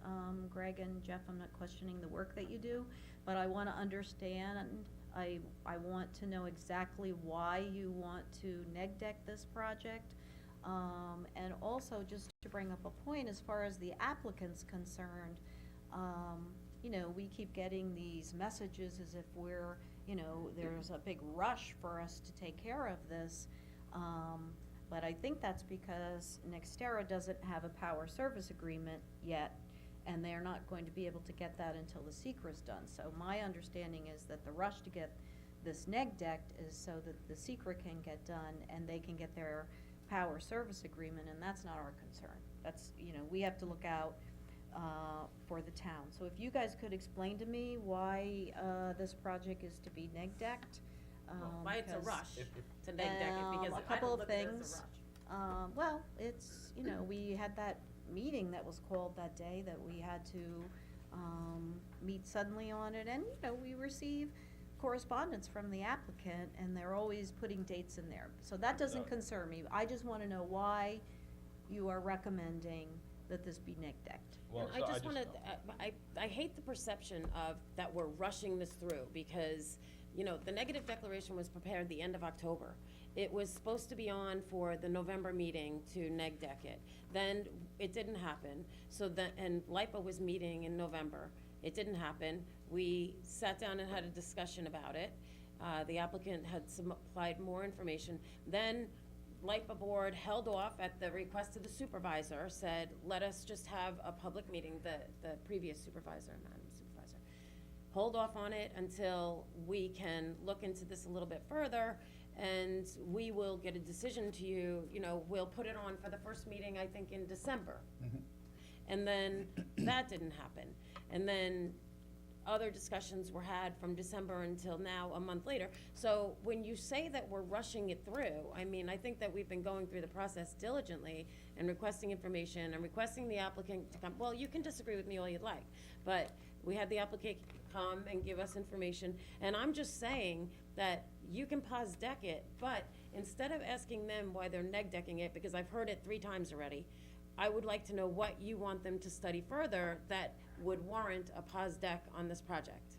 Greg and Jeff, I'm not questioning the work that you do, but I wanna understand, I want to know exactly why you want to neg deck this project. And also, just to bring up a point, as far as the applicant's concerned, you know, we keep getting these messages as if we're, you know, there's a big rush for us to take care of this. But I think that's because Nextera doesn't have a power service agreement yet, and they're not going to be able to get that until the secret's done. So my understanding is that the rush to get this neg decked is so that the secret can get done and they can get their power service agreement, and that's not our concern. That's, you know, we have to look out for the town. So if you guys could explain to me why this project is to be neg decked.
Why it's a
because-
rush to neg deck it, because
a
I
couple
don't
of
look at it as
things.
a rush.
Well, it's, you know, we had that meeting that was called that day that we had to meet suddenly on it, and, you know, we receive correspondence from the applicant, and they're always putting dates in there. So that doesn't concern me. I just wanna know why you are recommending that this be neg decked.
Well,
And I just wanna, I hate the perception of that we're rushing this through, because, you know, the negative declaration was prepared the end of October. It was supposed to be on for the November meeting to neg deck it. Then it didn't happen, and LIPA was meeting in November. It didn't happen. We sat down and had a discussion about it. The applicant had supplied more information. Then LIPA board held off at the request of the supervisor, said, let us just have a public meeting, the previous supervisor, Madam Supervisor. Hold off on it until we can look into this a little bit further, and we will get a decision to you, you know, we'll put it on for the first meeting, I think, in December. And then that didn't happen. And then other discussions were had from December until now, a month later. So when you say that we're rushing it through, I mean, I think that we've been going through the process diligently and requesting information and requesting the applicant to come. Well, you can disagree with me all you'd like, but we had the applicant come and give us information. And I'm just saying that you can pause deck it, but instead of asking them why they're neg decking it, because I've heard it 3 times already, I would like to know what you want them to study further that would warrant a pause deck on this project.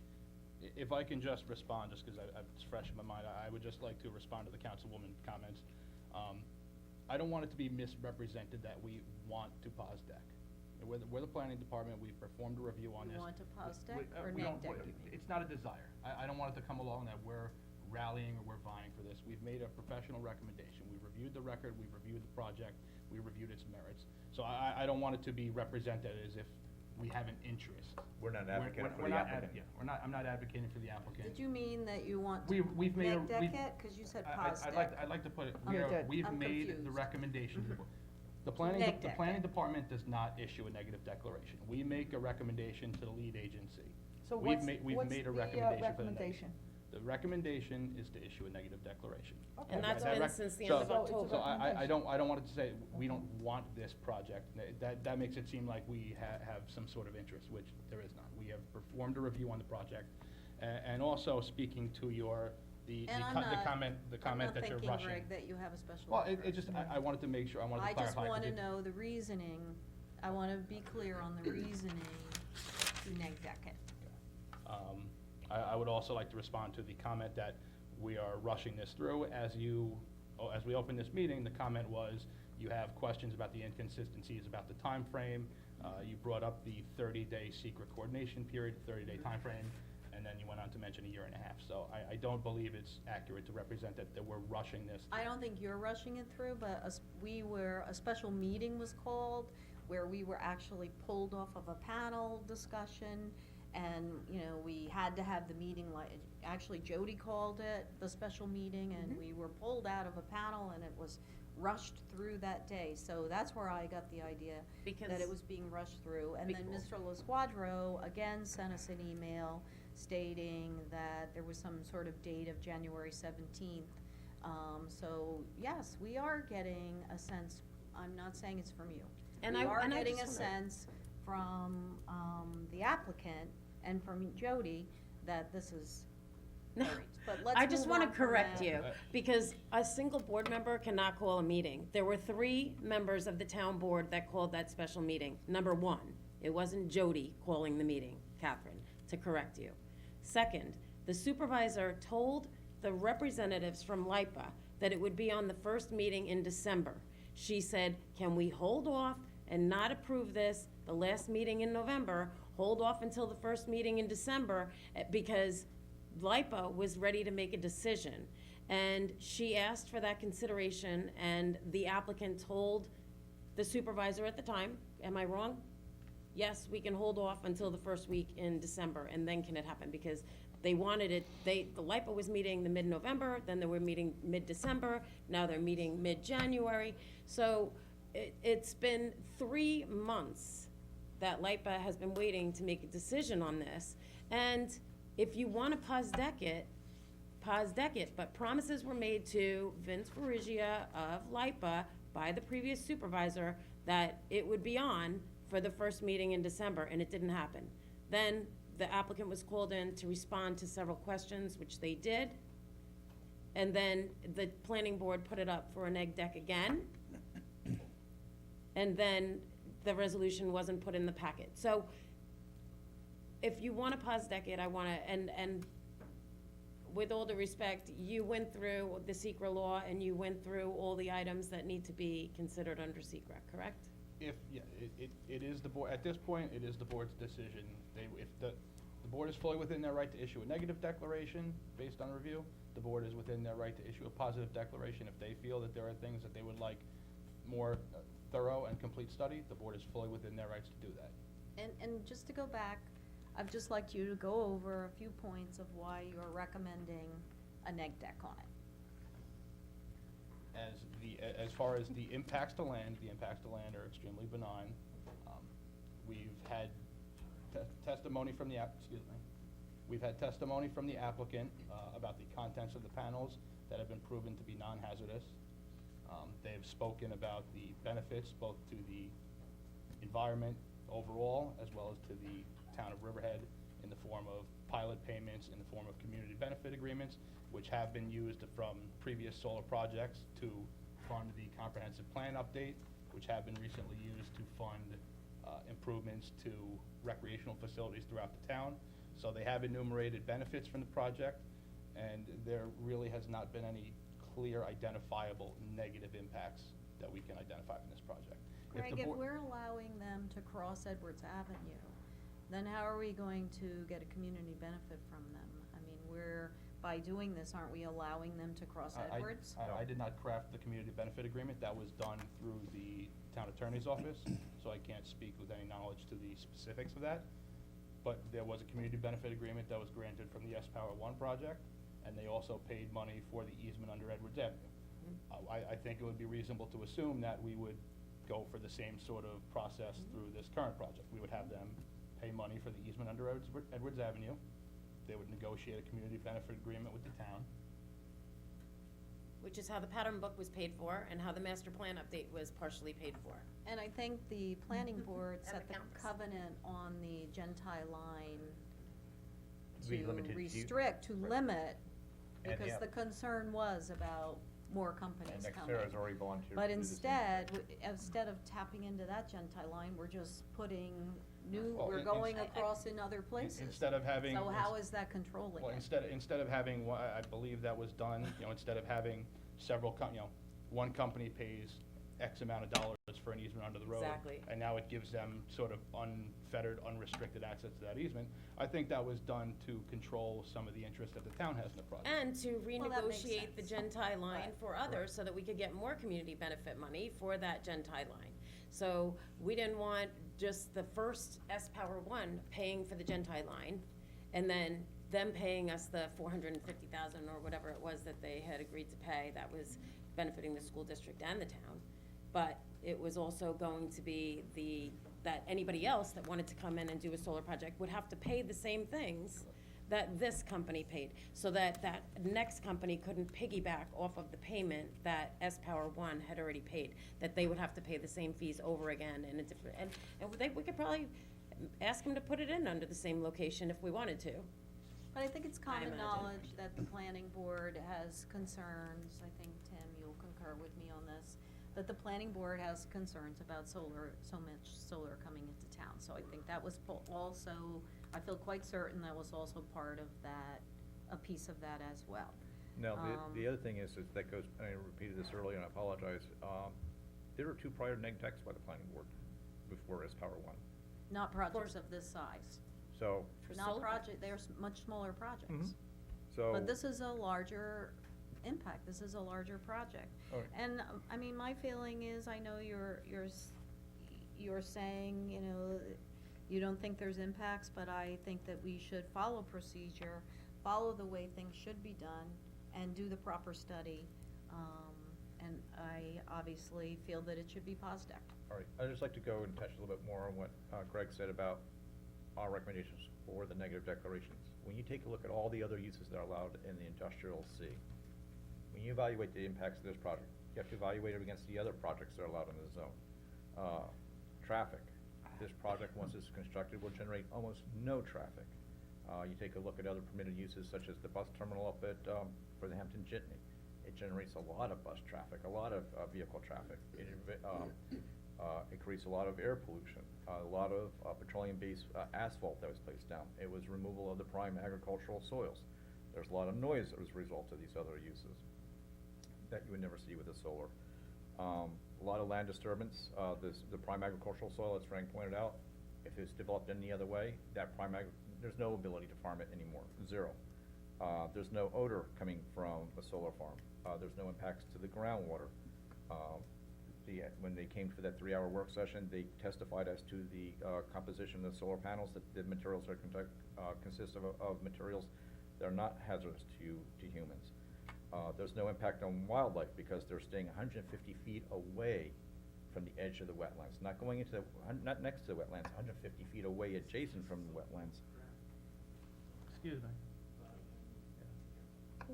If I can just respond, just because it's fresh in my mind, I would just like to respond to the councilwoman's comments. I don't want it to be misrepresented that we want to pause deck. We're the planning department, we've performed a review on this.
You want to pause deck or
We
neg
don't-
deck, you mean?
It's not a desire. I don't want it to come along that we're rallying or we're vying for this. We've made a professional recommendation. We've reviewed the record, we've reviewed the project, we reviewed its merits. So I don't want it to be represented as if we have an interest.
We're not advocating for
We're
the
not
applicant.
I'm not advocating for the applicant.
Did you mean that you want
We've
to
made a,
neg deck
we've.
it? Cause you said
I-
pause
I'd
deck.
like to put it,
Understood.
we've
I'm
made the
confused.
recommendation. The
Neg deck
planning
it.
department does not issue a negative declaration. We make a recommendation to the lead agency.
So
We've
what's,
we've
what's
made
the
a recommendation for the
recommendation?
The recommendation is to issue a negative declaration.
Okay.
And that's
That
been
rec-
since the
so-
end of
So it's a
October.
So I don't want it to say, we
Okay.
don't want this project. That makes it seem like we have some sort of interest, which there is not. We have performed a review on the project. And also, speaking to the
And I'm
comment that you're rushing.
I'm not thinking, Greg, that you have a special
Well, it
interest.
just, I wanted to make sure, I wanted to
I
clarify.
just
'cause
wanna
it-
know the reasoning, I wanna be clear on the reasoning to neg deck it.
I would also like to respond to the comment that we are rushing this through. As we opened this meeting, the comment was, you have questions about the inconsistencies about the time frame. You brought up the 30-day secret coordination period, 30-day time frame, and then you went on to mention 1.5 years. So I don't believe it's accurate to represent that we're rushing this.
I don't think you're rushing it through, but a special meeting was called where we were actually pulled off of a panel discussion, and, you know, we had to have the meeting, actually Jody called it, the special meeting, and we were pulled out of a panel, and it was rushed through that day. So that's where I got the idea that
Because-
it was being rushed through. And then Mr. LaSquadro again sent us an email stating that there was some sort of date of January 17th. So yes, we are getting a sense, I'm not saying it's from you.
And
We
I-
are
and I
getting a
just wanna-
sense from the applicant and from Jody that this is
No,
very But let's
I just
move
wanna
on from
correct
that.
you, because a single board member cannot call a meeting. There were 3 members of the town board that called that special meeting. Number 1, it wasn't Jody calling the meeting, Catherine, to correct you. Second, the supervisor told the representatives from LIPA that it would be on the first meeting in December. She said, can we hold off and not approve this, the last meeting in November, hold off until the first meeting in December, because LIPA was ready to make a decision. And she asked for that consideration, and the applicant told the supervisor at the time, am I wrong? Yes, we can hold off until the first week in December, and then can it happen? Because they wanted it, the LIPA was meeting the mid-November, then they were meeting mid-December, now they're meeting mid-January. So it's been 3 months that LIPA has been waiting to make a decision on this. And if you want to pause deck it, but promises were made to Vince Farigia of LIPA by the previous supervisor that it would be on for the first meeting in December, and it didn't happen. Then the applicant was called in to respond to several questions, which they did. And then the planning board put it up for an egg deck again. And then the resolution wasn't put in the packet. So if you want to pause deck it, I want to, and with all due respect, you went through the secret law and you went through all the items that need to be considered under secret, correct?
If, yeah, it is the board, at this point, it is the board's decision. If the board is fully within their right to issue a negative declaration based on review, the board is within their right to issue a positive declaration. If they feel that there are things that they would like more thorough and complete study, the board is fully within their rights to do that.
And just to go back, I'd just like you to go over a few points of why you're recommending a neg deck on it.
As far as the impacts to land are extremely benign. We've had testimony from the We've had testimony from the applicant about the contents of the panels that have been proven to be non-hazardous. They have spoken about the benefits both to the environment overall as well as to the town of Riverhead in the form of pilot payments, in the form of community benefit agreements, which have been used from previous solar projects to fund the comprehensive plan update, which have been recently used to fund improvements to recreational facilities throughout the town. So they have enumerated benefits from the project, and there really has not been any clear identifiable negative impacts that we can identify from this project.
Greg, if we're allowing them to cross Edwards Avenue, then how are we going to get a community benefit from them? I mean, by doing this, aren't we allowing them to cross Edwards?
I did not craft the community benefit agreement. That was done through the town attorney's office, so I can't speak with any knowledge to the specifics of that. But there was a community benefit agreement that was granted from the S-Power 1 project, and they also paid money for the easement under Edwards Avenue. I think it would be reasonable to assume that we would go for the same sort of process through this current project. We would have them pay money for the easement under Edwards Avenue. They would negotiate a community benefit agreement with the town.
Which is how the pattern book was paid for and how the master plan update was partially paid for.
And I think the planning board
And
set
the
the
counts.
covenant on the Gentile line
Be
to
limited to-
restrict, to limit,
And
because
yeah.
the concern was about more companies
And
coming.
Nextera has already volunteered
But
to do the same
instead,
thing.
instead of tapping into that Gentile line, we're just putting new,
Well,
we're
in-
going
I-
across in other places.
Instead of having.
So how is that controlling
Well,
it?
instead of having, I believe that was done, instead of having several, one company pays X amount of dollars for an easement under the road.
Exactly.
And now it gives them sort of unfettered, unrestricted access to that easement. I think that was done to control some of the interest that the town has in the project.
And to
Well, that makes
renegotiate the
sense.
Gentile line
Right.
for others so that we could get more community benefit money for that Gentile line. So we didn't want just the first S-Power 1 paying for the Gentile line and then them paying us the $450,000 or whatever it was that they had agreed to pay that was benefiting the school district and the town. But it was also going to be that anybody else that wanted to come in and do a solar project would have to pay the same things that this company paid, so that that next company couldn't piggyback off of the payment that S-Power 1 had already paid, that they would have to pay the same fees over again in a different, and we could probably ask them to put it in under the same location if we wanted to.
But I think it's common
imagine.
knowledge that the planning board has concerns, I think, Tim, you'll concur with me on this, that the planning board has concerns about solar, so much solar coming into town. So I think that was also, I feel quite certain that was also part of that, a piece of that as well.
Now, the other thing is that goes, and I repeated this earlier, and I apologize, there were 2 prior neg decks by the planning board before S Power One.
Not projects of this size.
So,
For
Not
solar?
project, they're much smaller projects.
Mhm. so.
But this is a larger impact, this is a larger project.
Okay.
And, I mean, my feeling is, I know you're saying, you know, you don't think there's impacts, but I think that we should follow procedure, follow the way things should be done, and do the proper study. And I obviously feel that it should be POSDEC.
All right, I'd just like to go and touch a little bit more on what Greg said about our recommendations for the negative declarations. When you take a look at all the other uses that are allowed in the industrial C, when you evaluate the impacts of this project, you have to evaluate it against the other projects that are allowed in the zone. Traffic, this project, once it's constructed, will generate almost no traffic. You take a look at other permitted uses such as the bus terminal up at, for the Hampton Jitney. It generates a lot of bus traffic, a lot of vehicle traffic. It creates a lot of air pollution, a lot of petroleum-based asphalt that was placed down. It was removal of the prime agricultural soils. There's a lot of noise as a result of these other uses that you would never see with the solar. A lot of land disturbance, the prime agricultural soil, as Frank pointed out, if it's developed any other way, there's no ability to farm it anymore, 0. There's no odor coming from a solar farm. There's no impacts to the groundwater. When they came for that 3-hour work session, they testified as to the composition of the solar panels, that the materials are consist of materials that are not hazardous to humans. There's no impact on wildlife because they're staying 150 feet away from the edge of the wetlands, not going into not next to the wetlands, 150 feet away adjacent from the wetlands.
Excuse me.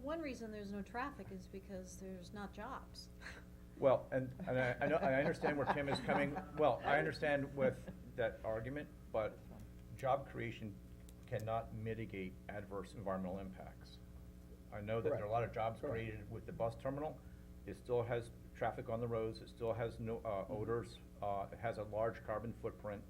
One reason there's no traffic is because there's not jobs.
Well, and I know, I understand where Tim is coming, well, I understand with that argument, but job creation cannot mitigate adverse environmental impacts. I know that there are a lot of jobs
Correct.
created with the bus terminal. It still has traffic on the roads, it still has no, odors, it has a large carbon footprint.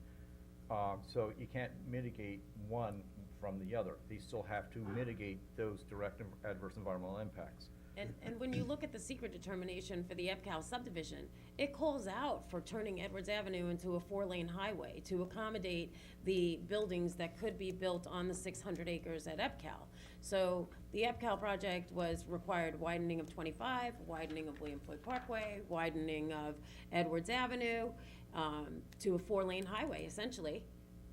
So you can't mitigate one from the other. They still have to mitigate those direct adverse environmental impacts.
And when you look at the secret determination for the EPCAL subdivision, it calls out for turning Edwards Avenue into a 4-lane highway to accommodate the buildings that could be built on the 600 acres at EPCAL. So the EPCAL project required widening of 25, widening of William Floyd Parkway, widening of Edwards Avenue, to a 4-lane highway, essentially,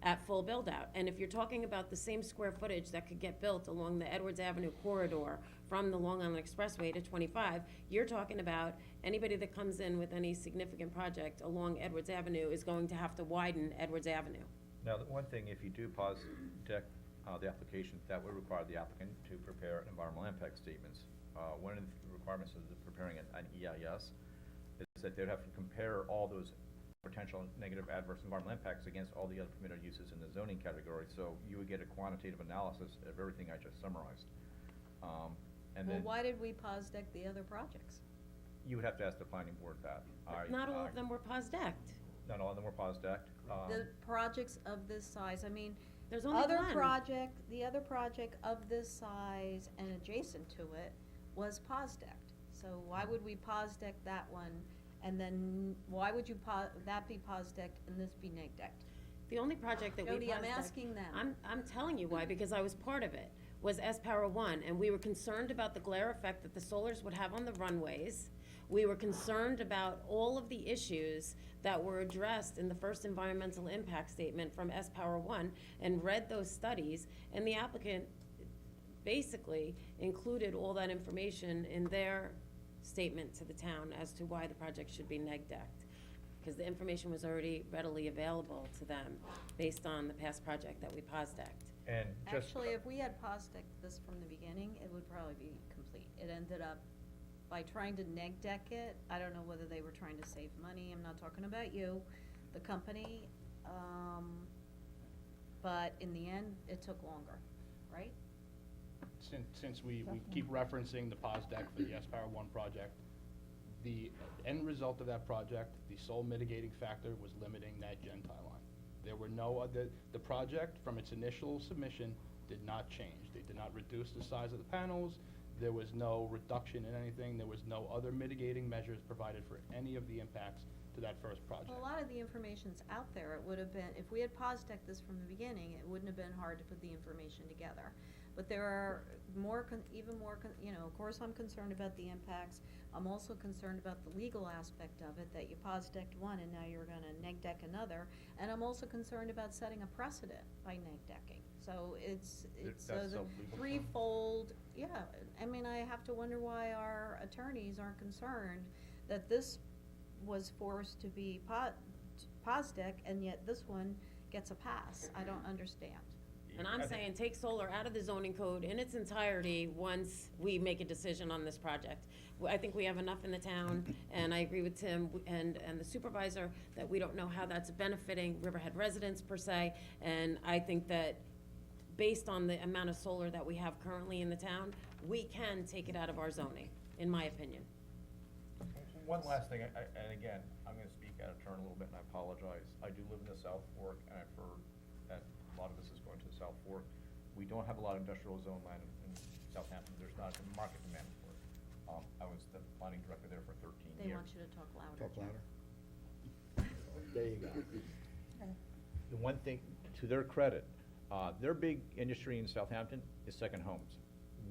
at full build-out. And if you're talking about the same square footage that could get built along the Edwards Avenue corridor from the Long Island Expressway to 25, you're talking about anybody that comes in with any significant project along Edwards Avenue is going to have to widen Edwards Avenue.
Now, the one thing, if you do pause deck, the application, that would require the applicant to prepare environmental impact statements. One of the requirements of preparing an EIS is that they'd have to compare all those potential negative adverse environmental impacts against all the other permitted uses in the zoning category, so you would get a quantitative analysis of everything I just summarized. And
Well,
then
why did we POSDEC the other projects?
you would have to ask the planning board that.
Not all of them were POSDEC'd.
Not all of them were POSDEC'd.
The projects of this size, I mean,
There's only
the
one.
other project of this size and adjacent to it was POSDEC'd. So why would we POSDEC that one, and then why would you that be POSDEC'd and this be neg-decked?
The only project that we
Jody, I'm
POSDEC'd
asking them.
I'm telling you why, because I was part of it, was S Power One, and we were concerned about the glare effect that the solars would have on the runways. We were concerned about all of the issues that were addressed in the first environmental impact statement from S Power One, and read those studies, and the applicant basically included all that information in their statement to the town as to why the project should be neg-decked, because the information was already readily available to them based on the past project that we POSDEC'd.
And just.
Actually, if we had POSDEC this from the beginning, it would probably be complete. It ended up, by trying to neg-deck it, I don't know whether they were trying to save money, I'm not talking about you, the company, but in the end, it took longer, right?
since we keep referencing the pause deck for the S-Power One project, the end result of that project, the sole mitigating factor was limiting that gen tie line. There were no other, the project from its initial submission did not change. They did not reduce the size of the panels, there was no reduction in anything, there was no other mitigating measures provided for any of the impacts to that first project.
Well, a lot of the information's out there. It would have been, if we had pause-decked this from the beginning, it wouldn't have been hard to put the information together. But there are of course I'm concerned about the impacts. I'm also concerned about the legal aspect of it, that you pause-decked one and now you're gonna neg-deck another. And I'm also concerned about setting a precedent by neg-decking. So it's
That's
the
a legal
threefold, yeah. I mean, I have to wonder why our attorneys aren't concerned that this was forced to be pause-deck and yet this one gets a pass. I don't understand.
And I'm saying, take solar out of the zoning code in its entirety once we make a decision on this project. I think we have enough in the town, and I agree with Tim and the supervisor that we don't know how that's benefiting Riverhead residents per se, and I think that based on the amount of solar that we have currently in the town, we can take it out of our zoning, in my opinion.
One last thing, and again, I'm gonna speak out of turn a little bit, and I apologize. I do live in the South Fork, and I've heard that a lot of this is going to the South Fork. We don't have a lot of industrial zone land in Southampton. There's not a market demand for it. I was the planning director there for 13
They
years.
want you to talk louder.
Talk louder. There you go.
The one thing, to their credit, their big industry in Southampton is second homes,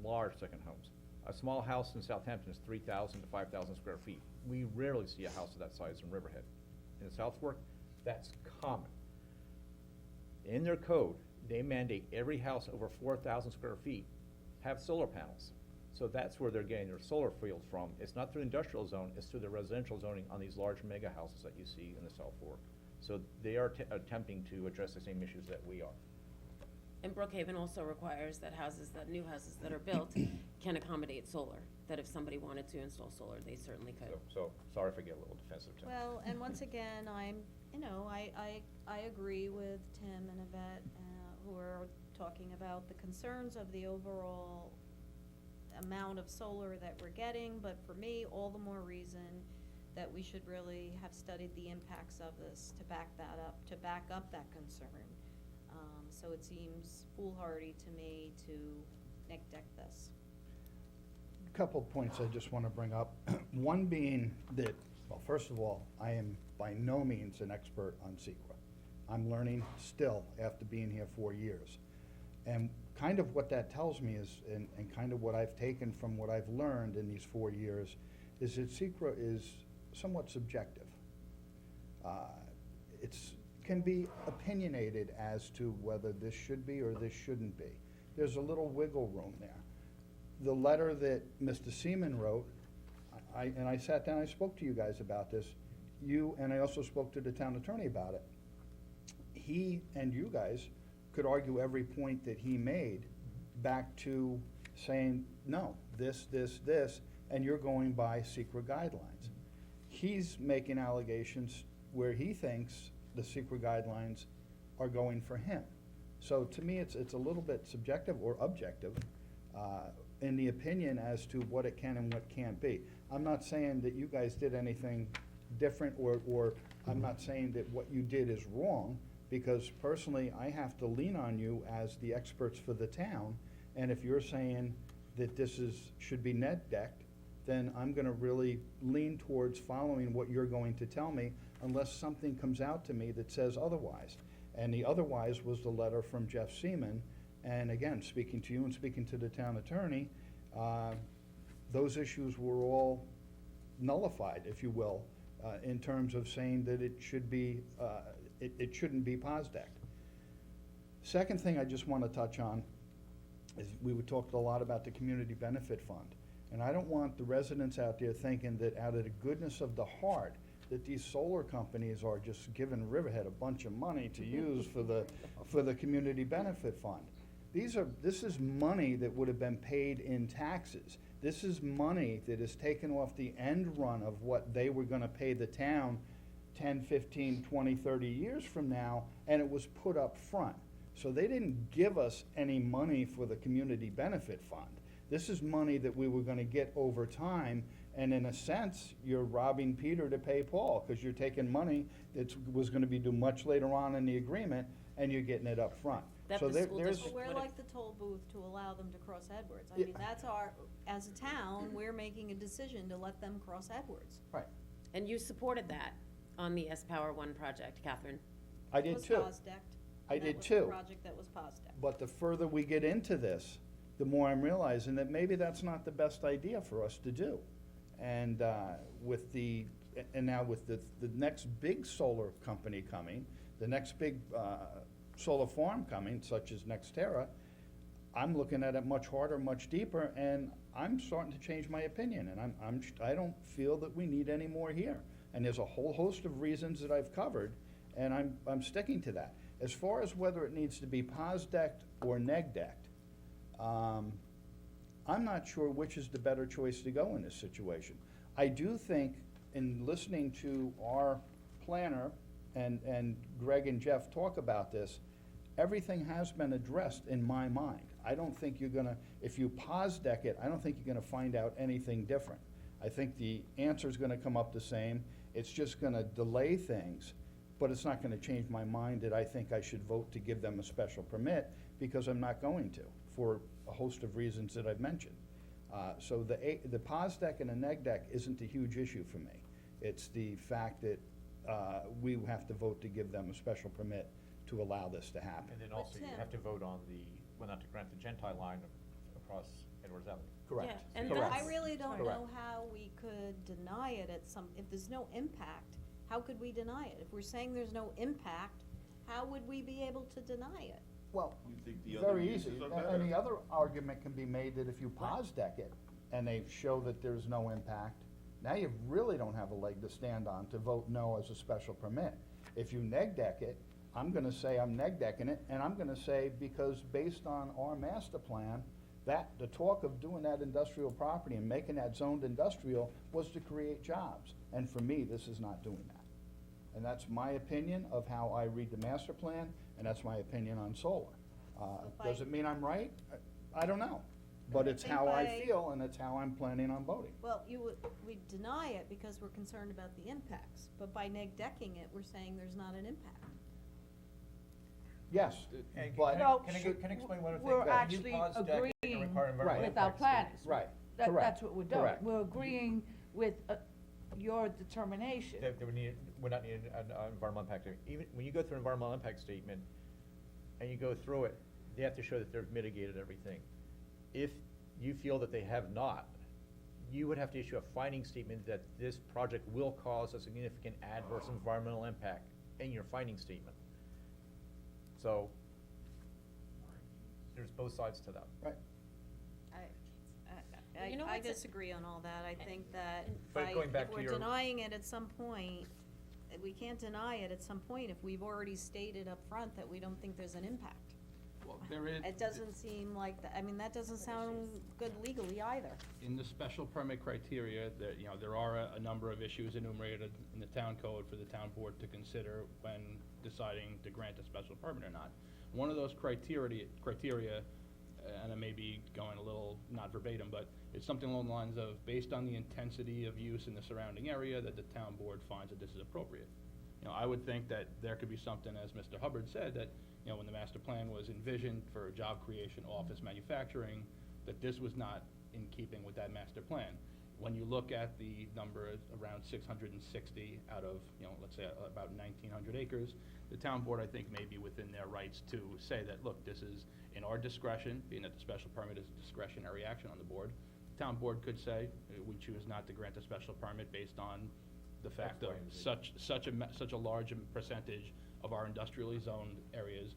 large second homes. A small house in Southampton is 3,000 to 5,000 square feet. We rarely see a house of that size in Riverhead. In South Fork, that's common. In their code, they mandate every house over 4,000 square feet have solar panels. So that's where they're getting their solar fields from. It's not through industrial zone, it's through the residential zoning on these large mega houses that you see in the South Fork. So they are attempting to address the same issues that we are.
And Brookhaven also requires that new houses that are built can accommodate solar, that if somebody wanted to install solar, they certainly could.
So sorry if I get a little defensive, Tim.
Well, and once again, I agree with Tim and Yvette, who are talking about the concerns of the overall amount of solar that we're getting, but for me, all the more reason that we should really have studied the impacts of this to back up that concern. So it seems foolhardy to me to neg-deck this.
A couple of points I just want to bring up. One being that, well, first of all, I am by no means an expert on SEQA. I'm learning still after being here 4 years. And kind of what that tells me is, and kind of what I've taken from what I've learned in these 4 years, is that SEQA is somewhat subjective. It's can be opinionated as to whether this should be or this shouldn't be. There's a little wiggle room there. The letter that Mr. Seaman wrote, I sat down, I spoke to you guys about this, and I also spoke to the town attorney about it. He and you guys could argue every point that he made back to saying, no, this, and you're going by secret guidelines. He's making allegations where he thinks the secret guidelines are going for him. So to me, it's a little bit subjective or objective in the opinion as to what it can and what can't be. I'm not saying that you guys did anything different, or I'm not saying that what you did is wrong, because personally, I have to lean on you as the experts for the town, and if you're saying that this should be neg-decked, then I'm gonna really lean towards following what you're going to tell me, unless something comes out to me that says otherwise. And the otherwise was the letter from Jeff Seaman, and again, speaking to you and speaking to the town attorney, those issues were all nullified, if you will, in terms of saying that it should be, it shouldn't be pause-decked. Second thing I just want to touch on is we talked a lot about the Community Benefit Fund. And I don't want the residents out there thinking that out of the goodness of the heart, that these solar companies are just giving Riverhead a bunch of money to use for the Community Benefit Fund. This is money that would have been paid in taxes. This is money that is taken off the end run of what they were gonna pay the town 10, 15, 20, 30 years from now, and it was put up front. So they didn't give us any money for the community benefit fund. This is money that we were gonna get over time, and in a sense, you're robbing Peter to pay Paul, because you're taking money that was gonna be due much later on in the agreement, and you're getting it up front.
That
So
the
there-
school
there's-
district-
Well, we're
What if-
like the toll booth to allow them to cross Edwards. I
Yeah.
mean, that's our, as a town, we're making a decision to let them cross Edwards.
Right,
And you supported that on the S Power One project, Catherine.
I did too.
It was POS-decked.
I
and
did
That was
too.
the project that was POS-decked.
But the further we get into this, the more I'm realizing that maybe that's not the best idea for us to do. And with the, and now with the next big solar company coming, the next big solar farm coming, such as NextEra, I'm looking at it much harder, much deeper, and I'm starting to change my opinion, and I don't feel that we need any more here. And there's a whole host of reasons that I've covered, and I'm sticking to that. As far as whether it needs to be POS-decked or neg-decked, I'm not sure which is the better choice to go in this situation. I do think, in listening to our planner and Greg and Jeff talk about this, everything has been addressed in my mind. I don't think you're gonna, if you POS-deck it, I don't think you're gonna find out anything different. I think the answer's gonna come up the same. It's just gonna delay things, but it's not gonna change my mind that I think I should vote to give them a special permit, because I'm not going to, for a host of reasons that I've mentioned. So the POS-deck and the neg-deck isn't a huge issue for me. It's the fact that we have to vote to give them a special permit to allow this to happen.
And then
But
also you
Tim-
have to vote on the, well, not to grant the Gentile line across Edwards Avenue.
Correct.
Yeah, and
Correct.
I really don't
Correct.
know how we could deny it at some, if there's no impact, how could we deny it? If we're saying there's no impact, how would we be able to deny it?
Well,
You think the other
very
uses
easy.
are
And
better?
the other argument can be made that if you POS-deck it and they show that there's no impact, now you really don't have a leg to stand on to vote no as a special permit. If you neg-deck it, I'm gonna say I'm neg-decking it, and I'm gonna say, because based on our master plan, that, the talk of doing that industrial property and making that zoned industrial was to create jobs. And for me, this is not doing that. And that's my opinion of how I read the master plan, and that's my opinion on solar.
if
Does
I-
it mean I'm right? I don't know. But it's
think
how I
by-
feel, and it's how I'm planning on voting.
Well, we deny it because we're concerned about the impacts, but by neg-decking it, we're saying there's not an impact.
Yes,
And
but.
No,
Can I
should-
explain one other thing?
we're
Can you
actually
POS-deck it and
agreeing
require environmental
Right.
with our
impact
planners.
statements?
Right,
That,
correct,
that's what we're doing.
correct.
We're agreeing with your determination.
That would not need an environmental impact statement. Even when you go through an environmental impact statement and you go through it, they have to show that they've mitigated everything. If you feel that they have not, you would have to issue a finding statement that this project will cause a significant adverse environmental impact in your finding statement. So, there's both sides to that.
Right.
You know
I
what's a-
disagree on all that. I think that
But going back to
if we're
your-
denying it at some point, we can't deny it at some point if we've already stated up front that we don't think there's an impact.
Well, there is.
It doesn't seem like, I mean, that doesn't sound good legally either.
In the special permit criteria, there are a number of issues enumerated in the town code for the town board to consider when deciding to grant a special permit or not. One of those criteria, and I may be going a little, not verbatim, but it's something along the lines of, based on the intensity of use in the surrounding area, that the town board finds that this is appropriate. I would think that there could be something, as Mr. Hubbard said, that, when the master plan was envisioned for job creation, office manufacturing, that this was not in keeping with that master plan. When you look at the number around 660 out of, let's say about 1,900 acres, the town board, I think, may be within their rights to say that, look, this is in our discretion, being that the special permit is a discretionary action on the board. The town board could say, we choose not to grant a special permit based on the fact of such a large percentage of our industrially zoned areas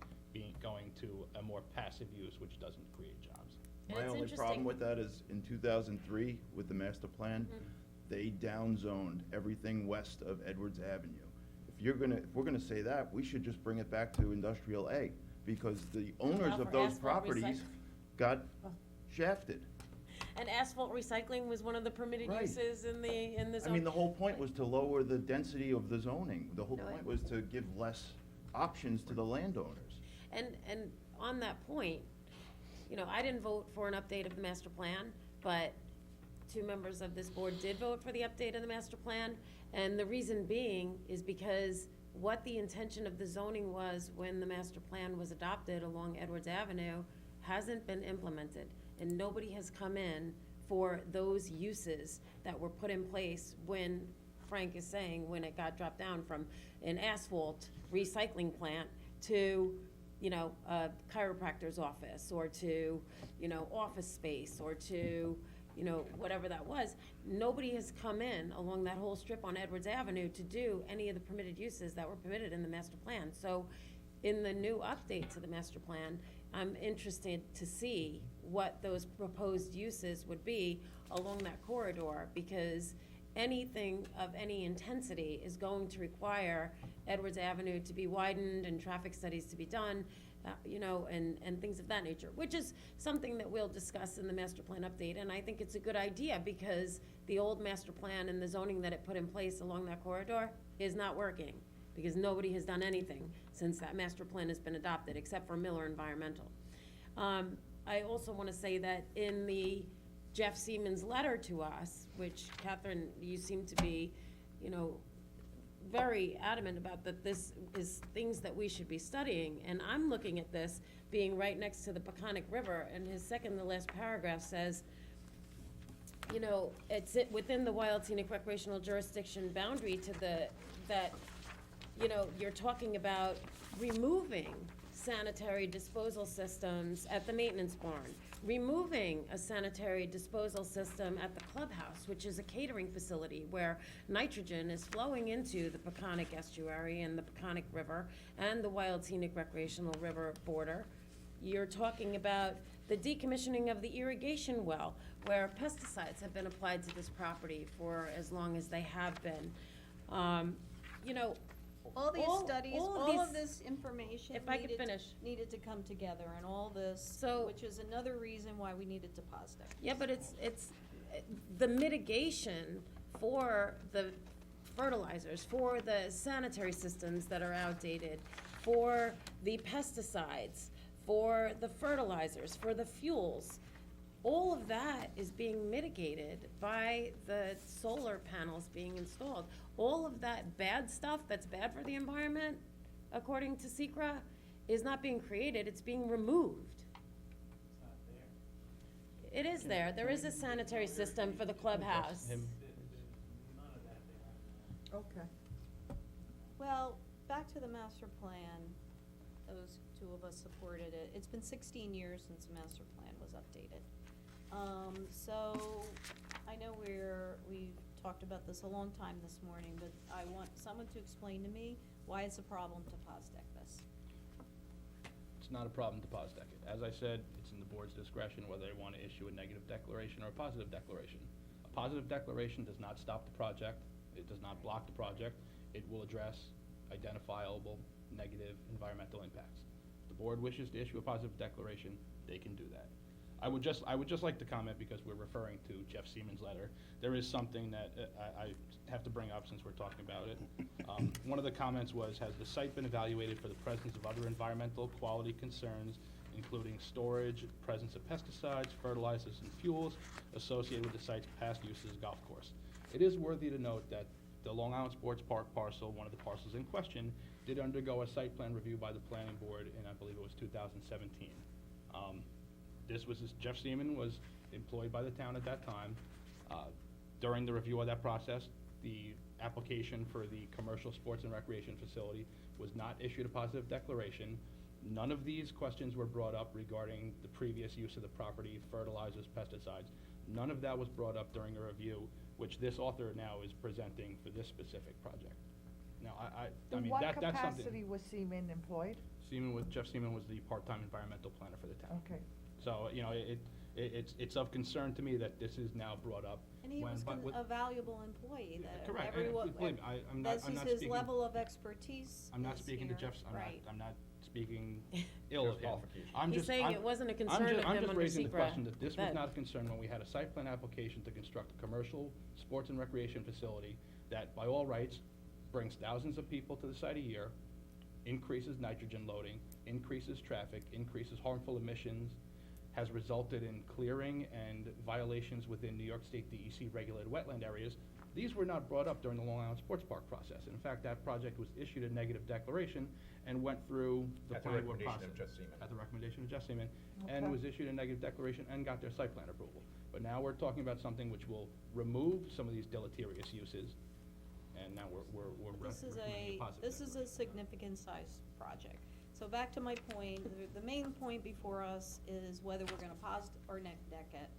going to a more passive use, which doesn't create jobs.
And
My
it's
only
interesting-
problem with that is, in 2003, with the master plan, they downzoned everything west of Edwards Avenue. If we're gonna say that, we should just bring it back to industrial A, because the owners
Allow
of
for
those
asphalt
properties
recycling.
got shafted.
And asphalt recycling was one of the permitted
Right.
uses in the
I
zone.
mean, the whole point was to lower the density of the zoning. The whole
No,
point was to give less options to the landowners.
And on that point, you know, I didn't vote for an update of the master plan, but 2 members of this board did vote for the update of the master plan. And the reason being is because what the intention of the zoning was when the master plan was adopted along Edwards Avenue hasn't been implemented. And nobody has come in for those uses that were put in place when, Frank is saying, when it got dropped down from an asphalt recycling plant to, you know, a chiropractor's office, or to, you know, office space, or to, you know, whatever that was. Nobody has come in along that whole strip on Edwards Avenue to do any of the permitted uses that were permitted in the master plan. So in the new update to the master plan, I'm interested to see what those proposed uses would be along that corridor, because anything of any intensity is going to require Edwards Avenue to be widened and traffic studies to be done, you know, and things of that nature, which is something that we'll discuss in the master plan update. And I think it's a good idea, because the old master plan and the zoning that it put in place along that corridor is not working, because nobody has done anything since that master plan has been adopted, except for Miller Environmental. I also want to say that in the Jeff Siemens letter to us, which, Catherine, you seem to be, you know, very adamant about, that this is things that we should be studying. And I'm looking at this being right next to the Peconic River, and his second to last paragraph says, you know, it's within the Wild Scenic Recreational Jurisdiction boundary to that, you know, you're talking about removing sanitary disposal systems at the maintenance barn, removing a sanitary disposal system at the clubhouse, which is a catering facility where nitrogen is flowing into the Peconic estuary and the Peconic River and the Wild Scenic Recreational River border. You're talking about the decommissioning of the irrigation well, where pesticides have been applied to this property for as long as they have been. You know,
All these studies,
all of
all of
these-
this information
If I could finish.
needed to come together, and all this,
So-
which is another reason why we needed to pause there.
Yeah, but it's the mitigation for the fertilizers, for the sanitary systems that are outdated, for the pesticides, for the fertilizers, for the fuels. All of that is being mitigated by the solar panels being installed. All of that bad stuff that's bad for the environment, according to SECRA, is not being created, it's being removed. It is there. There is a sanitary system for the clubhouse.
Okay.
Well, back to the master plan, those 2 of us supported it. It's been 16 years since the master plan was updated. So, I know we've talked about this a long time this morning, but I want someone to explain to me why it's a problem to pause deck this.
It's not a problem to pause deck it. As I said, it's in the board's discretion whether they want to issue a negative declaration or a positive declaration. A positive declaration does not stop the project. It does not block the project. It will address identifiable negative environmental impacts. If the board wishes to issue a positive declaration, they can do that. I would just like to comment, because we're referring to Jeff Siemens' letter. There is something that I have to bring up since we're talking about it. One of the comments was, has the site been evaluated for the presence of other environmental quality concerns, including storage, presence of pesticides, fertilizers, and fuels associated with the site's past use as a golf course? It is worthy to note that the Long Island Sports Park parcel, one of the parcels in question, did undergo a site plan review by the planning board in, I believe it was 2017. Jeff Seaman was employed by the town at that time. During the review of that process, the application for the commercial sports and recreation facility was not issued a positive declaration. None of these questions were brought up regarding the previous use of the property, fertilizers, pesticides. None of that was brought up during a review, which this author now is presenting for this specific project. Now, I mean, that's
In
something.
what capacity was Seaman employed?
Jeff Seaman was the part-time environmental planner for the town.
Okay.
So, you know, it's of concern to me that this is now brought up.
And he was a valuable employee, that
Correct,
everyone,
and believe me, I'm not
this is
speaking.
his level of expertise.
I'm not
is
speaking to
here.
Jeff's,
Right.
I'm not speaking ill of him.
qualifications.
I'm
He's
just-
saying
I'm-
it wasn't a
I'm
concern
ju-
of
I'm
him
just
under
raising the
SECRA.
question that this was
That-
not a concern when we had a site plan application to construct a commercial sports and recreation facility that by all rights brings thousands of people to the site a year, increases nitrogen loading, increases traffic, increases harmful emissions, has resulted in clearing and violations within New York State DEC regulated wetland areas. These were not brought up during the Long Island Sports Park process. In fact, that project was issued a negative declaration and went through the
At the
planning board
recommendation
process.
of Jeff Seaman.
At the recommendation of Jeff Seaman,
Okay.
and was issued a negative declaration and got their site plan approval. But now we're talking about something which will remove some of these deleterious uses, and now we're
This is
recommending
a,
positive
this is
declaration.
a significant size project. So back to my point, the main point before us is whether we're gonna pos or neg deck it.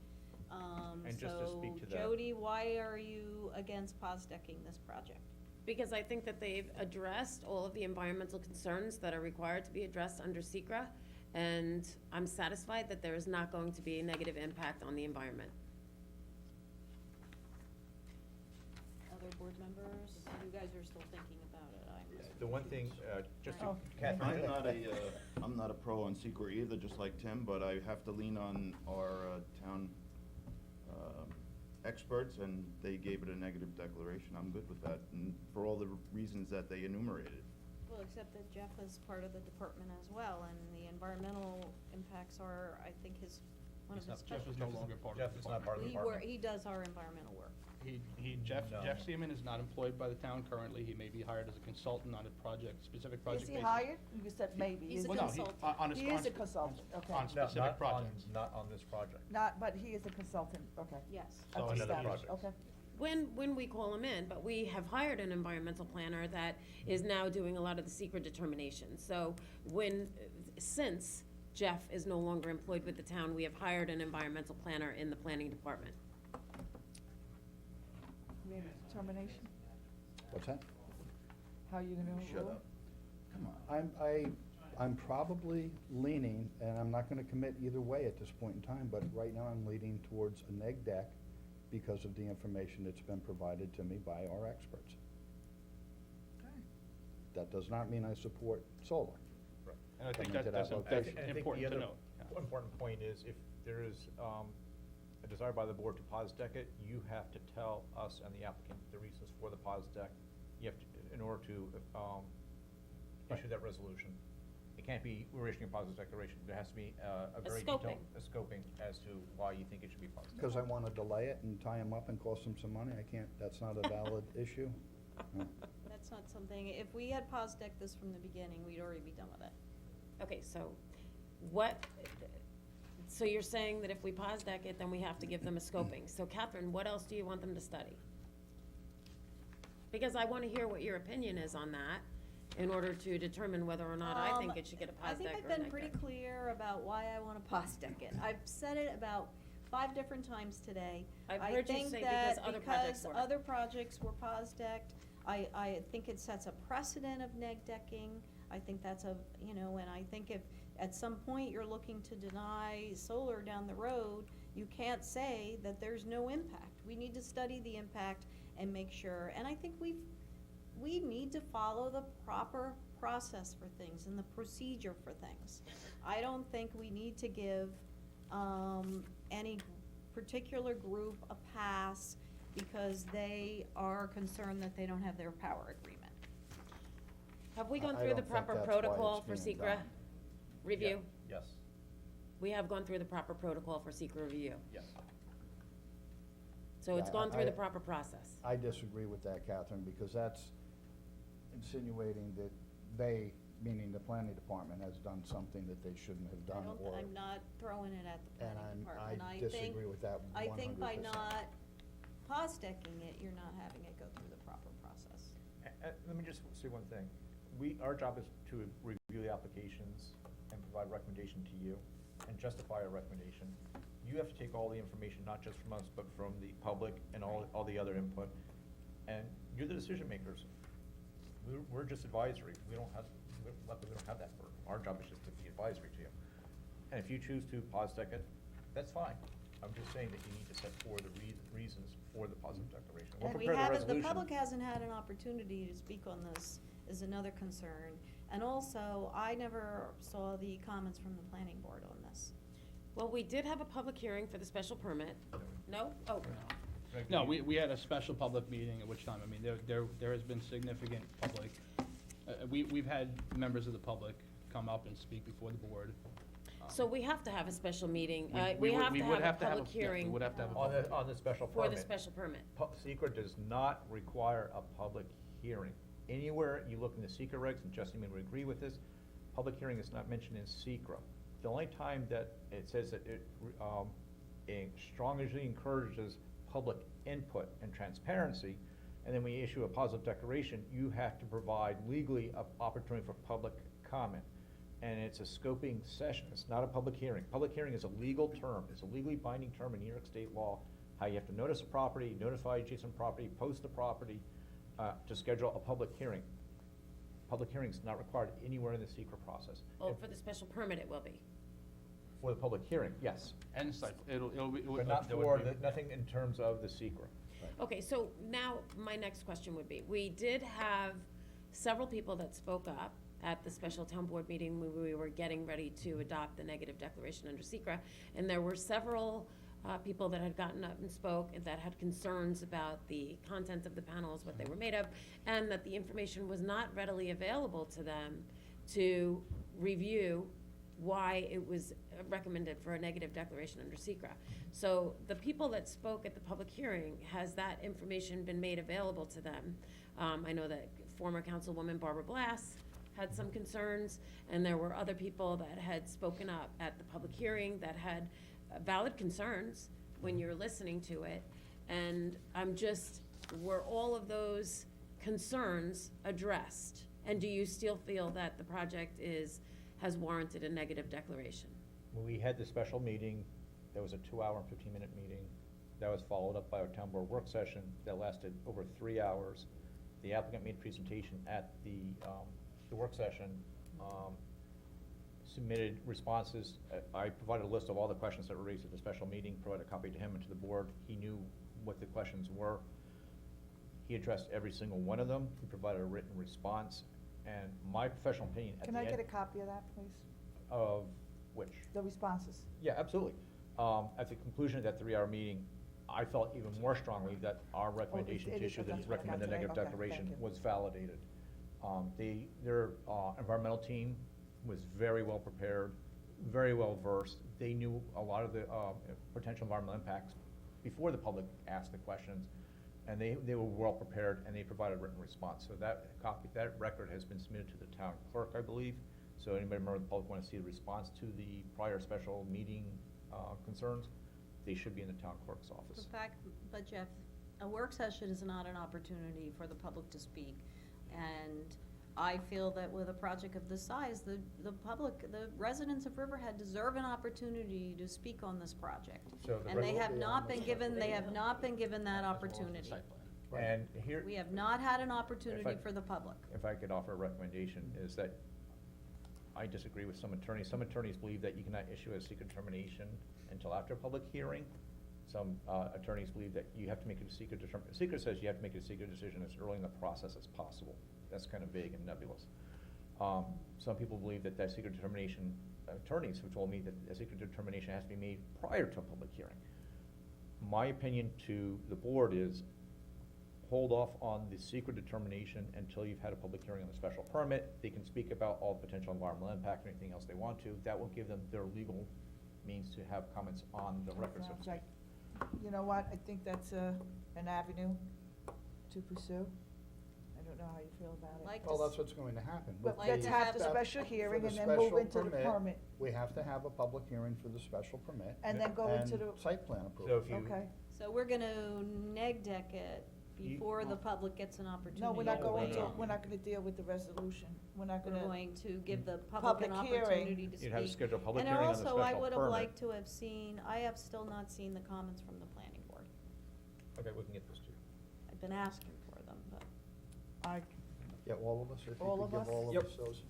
And just to speak to that-
So Jody, why are you against pos decking this project?
Because I think that they've addressed all of the environmental concerns that are required to be addressed under SECRA, and I'm satisfied that there is not going to be a negative impact on the environment.
Other board members, you guys are still thinking about it, I'm.
The one thing, just to,
Oh.
Catherine.
I'm not a pro on secret either, just like Tim, but I have to lean on our town experts, and they gave it a negative declaration. I'm good with that, and for all the reasons that they enumerated.
Well, except that Jeff is part of the department as well, and the environmental impacts are, I think, one of
He's
his
not- Jeff
specialties.
is no longer part of the
Jeff is not part of the department.
He does our environmental work.
Jeff
No.
Seaman is not employed by the town currently. He may be hired as a consultant on a project, specific project
Is
basis.
he hired? You said maybe.
He's
Is
a
he-
Well, no,
consultant.
on a
He is a consultant, okay.
on
No,
specific
not on,
projects.
not on this project.
Not, but he is a consultant, okay.
Yes.
So
That's
another
established,
project.
okay.
When we call him in, but we have hired an environmental planner that is now doing a lot of the secret determination. So since Jeff is no longer employed with the town, we have hired an environmental planner in the planning department.
You made a determination?
What's that?
How you gonna
Shut
rule?
up. Come on.
I'm probably leaning, and I'm not gonna commit either way at this point in time, but right now I'm leaning towards a neg deck because of the information that's been provided to me by our experts.
Okay.
That does not mean I support solar.
Right. And I think
Coming to
that's
that
And I
location.
think the
important to
other
note. Yeah.
important point is, if there is a desire by the board to pos deck it, you have to tell us and the applicant the reasons for the pos deck. You have to, in order to issue that resolution. It can't be, we're issuing a positive declaration. There has to be a very detailed,
scoping.
a scoping as to why you think it should be positive.
Because I wanna delay it and tie them up and cost them some money, I can't, that's not a valid issue. No.
That's not something, if we had pos decked this from the beginning, we'd already be done with it.
Okay, so so you're saying that if we pause deck it, then we have to give them a scoping. So Catherine, what else do you want them to study? Because I wanna hear what your opinion is on that in order to determine whether or not I think it should get a pause deck or a
I think I've been
neg
pretty
deck.
clear about why I wanna pos deck it. I've said it about 5 different times today.
I've
I
heard you
think
say
that
because other projects were.
other projects were pos decked, I think it sets a precedent of neg decking. I think that's and I think if at some point you're looking to deny solar down the road, you can't say that there's no impact. We need to study the impact and make sure, and I think we need to follow the proper process for things and the procedure for things. I don't think we need to give any particular group a pass because they are concerned that they don't have their power agreement.
Have we gone
I
through the
don't think
proper
that's why
protocol
it's
for
being
secret
done.
review?
Yes,
We have gone through the proper protocol for secret review.
yes.
So it's
Yeah,
gone through the
I-
proper process.
I disagree with that, Catherine, because that's insinuating that they, meaning the planning department, has done something that they shouldn't have done, or.
I'm not throwing it at the
And
planning
I
department.
disagree with that 100%.
I think by not pos decking it, you're not having it go through the proper process.
Let me just say one thing. Our job is to review the applications and provide recommendation to you and justify a recommendation. You have to take all the information, not just from us, but from the public and all the other input. And you're the decision makers. We're just advisory. Luckily, we don't have that burden. Our job is just to be advisory to you. And if you choose to pause deck it, that's fine. I'm just saying that you need to set forward the reasons for the positive declaration. We'll
And we
prepare the
haven't, the
resolution.
public hasn't had an opportunity to speak on this, is another concern. And also, I never saw the comments from the planning board on this.
Well, we did have a public hearing for the special permit. No? Oh,
No, we had a special public meeting, at which time, I mean, there has been significant public We've had members of the public come up and speak before the board.
So we have to have a special meeting,
We
we
would-
have
we
to
would
have a public
yeah, we
hearing
would have to have a
On
public.
the special
for
permit.
the special permit.
Secret does not require a public hearing. Anywhere you look in the secret regs, and Justin would agree with this, public hearing is not mentioned in secret. The only time that it says that it strongly encourages public input and transparency, and then when you issue a positive declaration, you have to provide legally an opportunity for public comment. And it's a scoping session, it's not a public hearing. Public hearing is a legal term, it's a legally binding term in New York State law, how you have to notice a property, notify adjacent property, post the property, to schedule a public hearing. Public hearing is not required anywhere in the secret process.
Oh, for the special permit it will be.
For the public hearing, yes,
And site, it'll be.
but not
there would
for,
be-
nothing in terms of the secret.
Okay, so now my next question would be, we did have several people that spoke up at the special town board meeting when we were getting ready to adopt the negative declaration under SECRA. And there were several people that had gotten up and spoke and that had concerns about the content of the panels, what they were made of, and that the information was not readily available to them to review why it was recommended for a negative declaration under SECRA. So the people that spoke at the public hearing, has that information been made available to them? I know that former Councilwoman Barbara Blass had some concerns, and there were other people that had spoken up at the public hearing that had valid concerns when you're listening to it. And were all of those concerns addressed? And do you still feel that the project has warranted a negative declaration?
When we had the special meeting, there was a 2-hour and 15-minute meeting. That was followed up by a town board work session that lasted over 3 hours. The applicant made a presentation at the work session, submitted responses. I provided a list of all the questions that were raised at the special meeting, provided a copy to him and to the board. He knew what the questions were. He addressed every single one of them. He provided a written response. And my professional opinion at the
Can
end.
I get a copy of that, please?
Of which?
The responses.
Yeah, absolutely. At the conclusion of that 3-hour meeting, I felt even more strongly that our recommendation
it
to
is,
issue the
that's what I got
recommended
today.
negative
Okay,
declaration
thank you.
was validated. Their environmental team was very well prepared, very well versed. They knew a lot of the potential environmental impacts before the public asked the questions, and they were well prepared, and they provided a written response. So that record has been submitted to the town clerk, I believe. So anybody member of the public want to see the response to the prior special meeting concerns, they should be in the town clerk's office.
But Jeff, a work session is not an opportunity for the public to speak. And I feel that with a project of this size, the residents of Riverhead deserve an opportunity to speak on this project.
So the
And they
res-
have not been given that opportunity.
Site plan.
And here,
We have not had an opportunity for the public.
if I could offer a recommendation, is that I disagree with some attorneys. Some attorneys believe that you cannot issue a secret determination until after a public hearing. Some attorneys believe that you have to make a secret determination. Secret says you have to make a secret decision as early in the process as possible. That's kind of vague and nebulous. Some people believe that secret determination, attorneys have told me that a secret determination has to be made prior to a public hearing. My opinion to the board is hold off on the secret determination until you've had a public hearing on the special permit. They can speak about all potential environmental impact and anything else they want to. That will give them their legal means to have comments on the record, so to
Sounds
speak.
like, you know what, I think that's an avenue to pursue. I don't know how you feel about it.
Like
Well,
to
that's what's going to happen.
But
like
let's
to
have
have
the
that
special
For
hearing
the
and then move
special
into the permit.
We have to have a public hearing for the special permit.
And then go into the-
Site plan
So
approval.
if you,
Okay.
So we're gonna neg deck it before the public gets an opportunity.
No, we're not
to
going
weigh
to,
in.
we're not gonna deal with the resolution. We're not
We're
gonna,
going to give the public an
Public hearing.
opportunity to speak.
you'd have to schedule a public
And
hearing on the special
also,
permit.
I would have liked to have seen, I have still not seen the comments from the planning board.
Okay, we can get this to you.
I've been asking for them, but.
I,
Yeah, all of us, if you
All
could
of
give
us?
all of
Yep.
us those.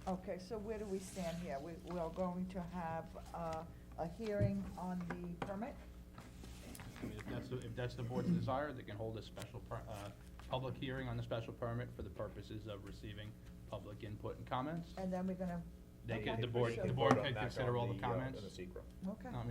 okay, so where do we stand here? We are going to have a hearing on the permit?
I mean, if that's the board's desire, they can hold a special, public hearing on the special permit for the purposes of receiving public input and comments.
And then we're gonna,
They
Okay.
can, the board
Sure.
can
Vote on
can
that
consider
on
all the comments.
the secret.
okay.
I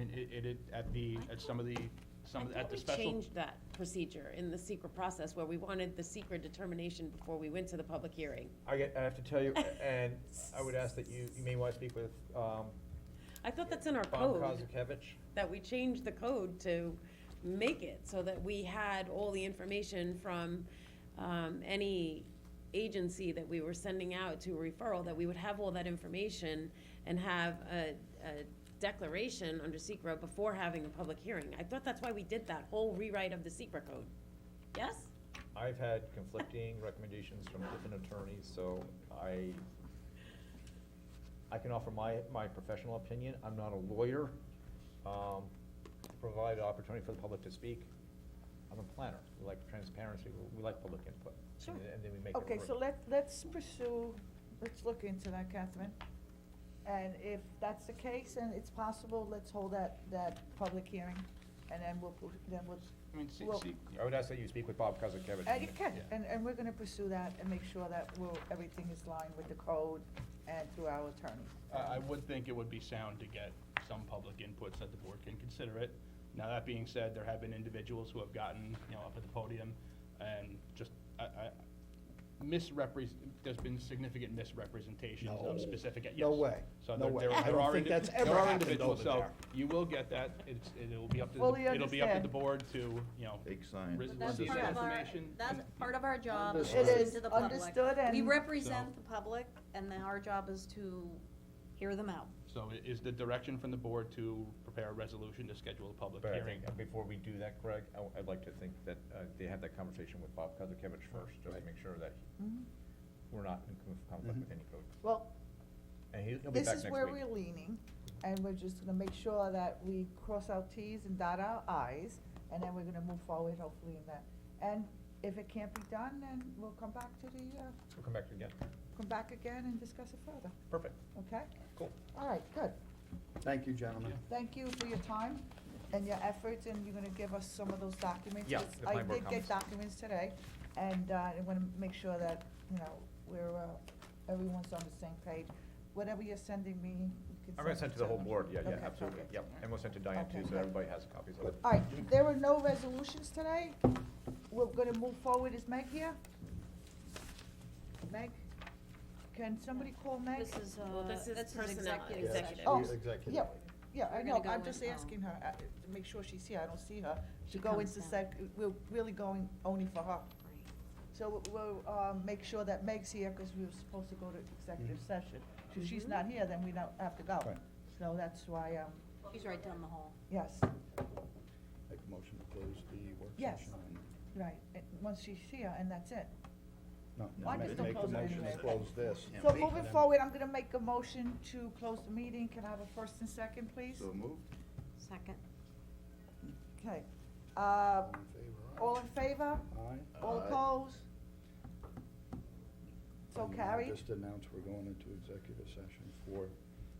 mean, at some of the some,
I
at
thought
the
we
special.
changed that procedure in the secret process where we wanted the secret determination before we went to the public hearing.
I have to tell you, and I would ask that you may wanna speak with,
I thought that's in our
Bob
code,
Kozakevich.
that we changed the code to make it so that we had all the information from, any agency that we were sending out to a referral, that we would have all that information and have a declaration under secret before having a public hearing. I thought that's why we did that whole rewrite of the secret code. Yes?
I've had conflicting recommendations from different attorneys, so I can offer my professional opinion. I'm not a lawyer. To provide an opportunity for the public to speak. I'm a planner. We like transparency. We like public input.
Sure.
And then we make it
Okay,
work.
so let's pursue, let's look into that, Catherine. And if that's the case, and it's possible, let's hold that public hearing, and then we'll,
I mean,
well-
I would ask that you speak with Bob Kozakevich.
and you can,
Yeah.
and we're gonna pursue that and make sure that everything is lined with the code and through our attorney.
I would think it would be sound to get some public input so that the board can consider it. Now, that being said, there have been individuals who have gotten, up at the podium and just, there's been significant misrepresentations
No.
of specific, yes.
No way.
So
No
there-
way.
there are-
I
there
don't
are
think
indi-
that's ever
there are
happened
individuals.
over
So
there.
you will get that, it'll be up to,
Fully
it'll be up to the
understand.
board to,
Take sign.
Ris-
But that's
receive
part
that
of our,
information.
that's
and-
part of our job, is
It
listen
is
to the public.
understood and-
We
So-
represent the public, and then our job is to hear them out.
So is the direction from the board to prepare a resolution to schedule a public
But I
hearing?
think, before we do that, Greg, I'd like to think that, they have that conversation with Bob Kozakevich first, just to
Right.
make sure that
Mhm.
we're not in conflict with
Mhm.
any code.
Well,
And he'll be back
this
next
is
week.
where we're leaning, and we're just gonna make sure that we cross our Ts and dot our Is, and then we're gonna move forward hopefully in that. And if it can't be done, then we'll come back to
We'll come back again.
come back again and discuss it further,
Perfect.
okay?
Cool.
All right, good.
Thank you, gentlemen.
Thank you for your time and your efforts, and you're gonna give us some of those documents.
Yeah,
'cause
the planning board
I did get
comments.
documents today, and, I wanna make sure that, we're, everyone's on the same page. Whatever you're sending me, you can
I'm gonna
send
send
it
to the whole
them.
board, yeah,
Okay,
absolutely,
perfect.
yep. And we'll send to Diane too,
Okay,
so
good.
everybody has copies of it.
All right, there were no resolutions today. We're gonna move forward. Is Meg here? Meg? Can somebody call Meg?
This is,
Well, this is personnel,
executive
executive.
session.
Oh,
Executive.
Yeah, I
We're
know,
gonna go
I'm just
in,
asking her, to make sure she's here, I don't see her,
She
to go
comes
into
down.
we're really going only for her. So we'll, make sure that Meg's here, cause we were supposed to go to executive
Mhm.
session. If she's not here, then we don't have to go.
Right.
So that's why,
She's right down the hall.
yes,
Make a motion to close the work
Yes.
session.
right, once she's here, and that's it.
No,
Well, I can still
make a
close it
motion to
anyway.
close this.
Yeah.
So
wait.
moving forward, I'm gonna make a motion to close the meeting. Can I have a first and second, please?
So moved.
Second.
Okay.
All in favor,
All in favor?
aye?
All
Aye.
opposed? So
And
carried?
Just announce we're going into executive session for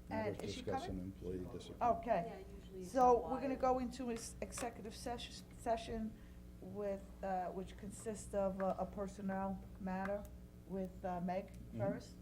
And
matters
is she
discussing
coming?
employee discipline.
Okay. So we're gonna go into executive session with, which consists of a personnel matter with Meg
Mhm.
first.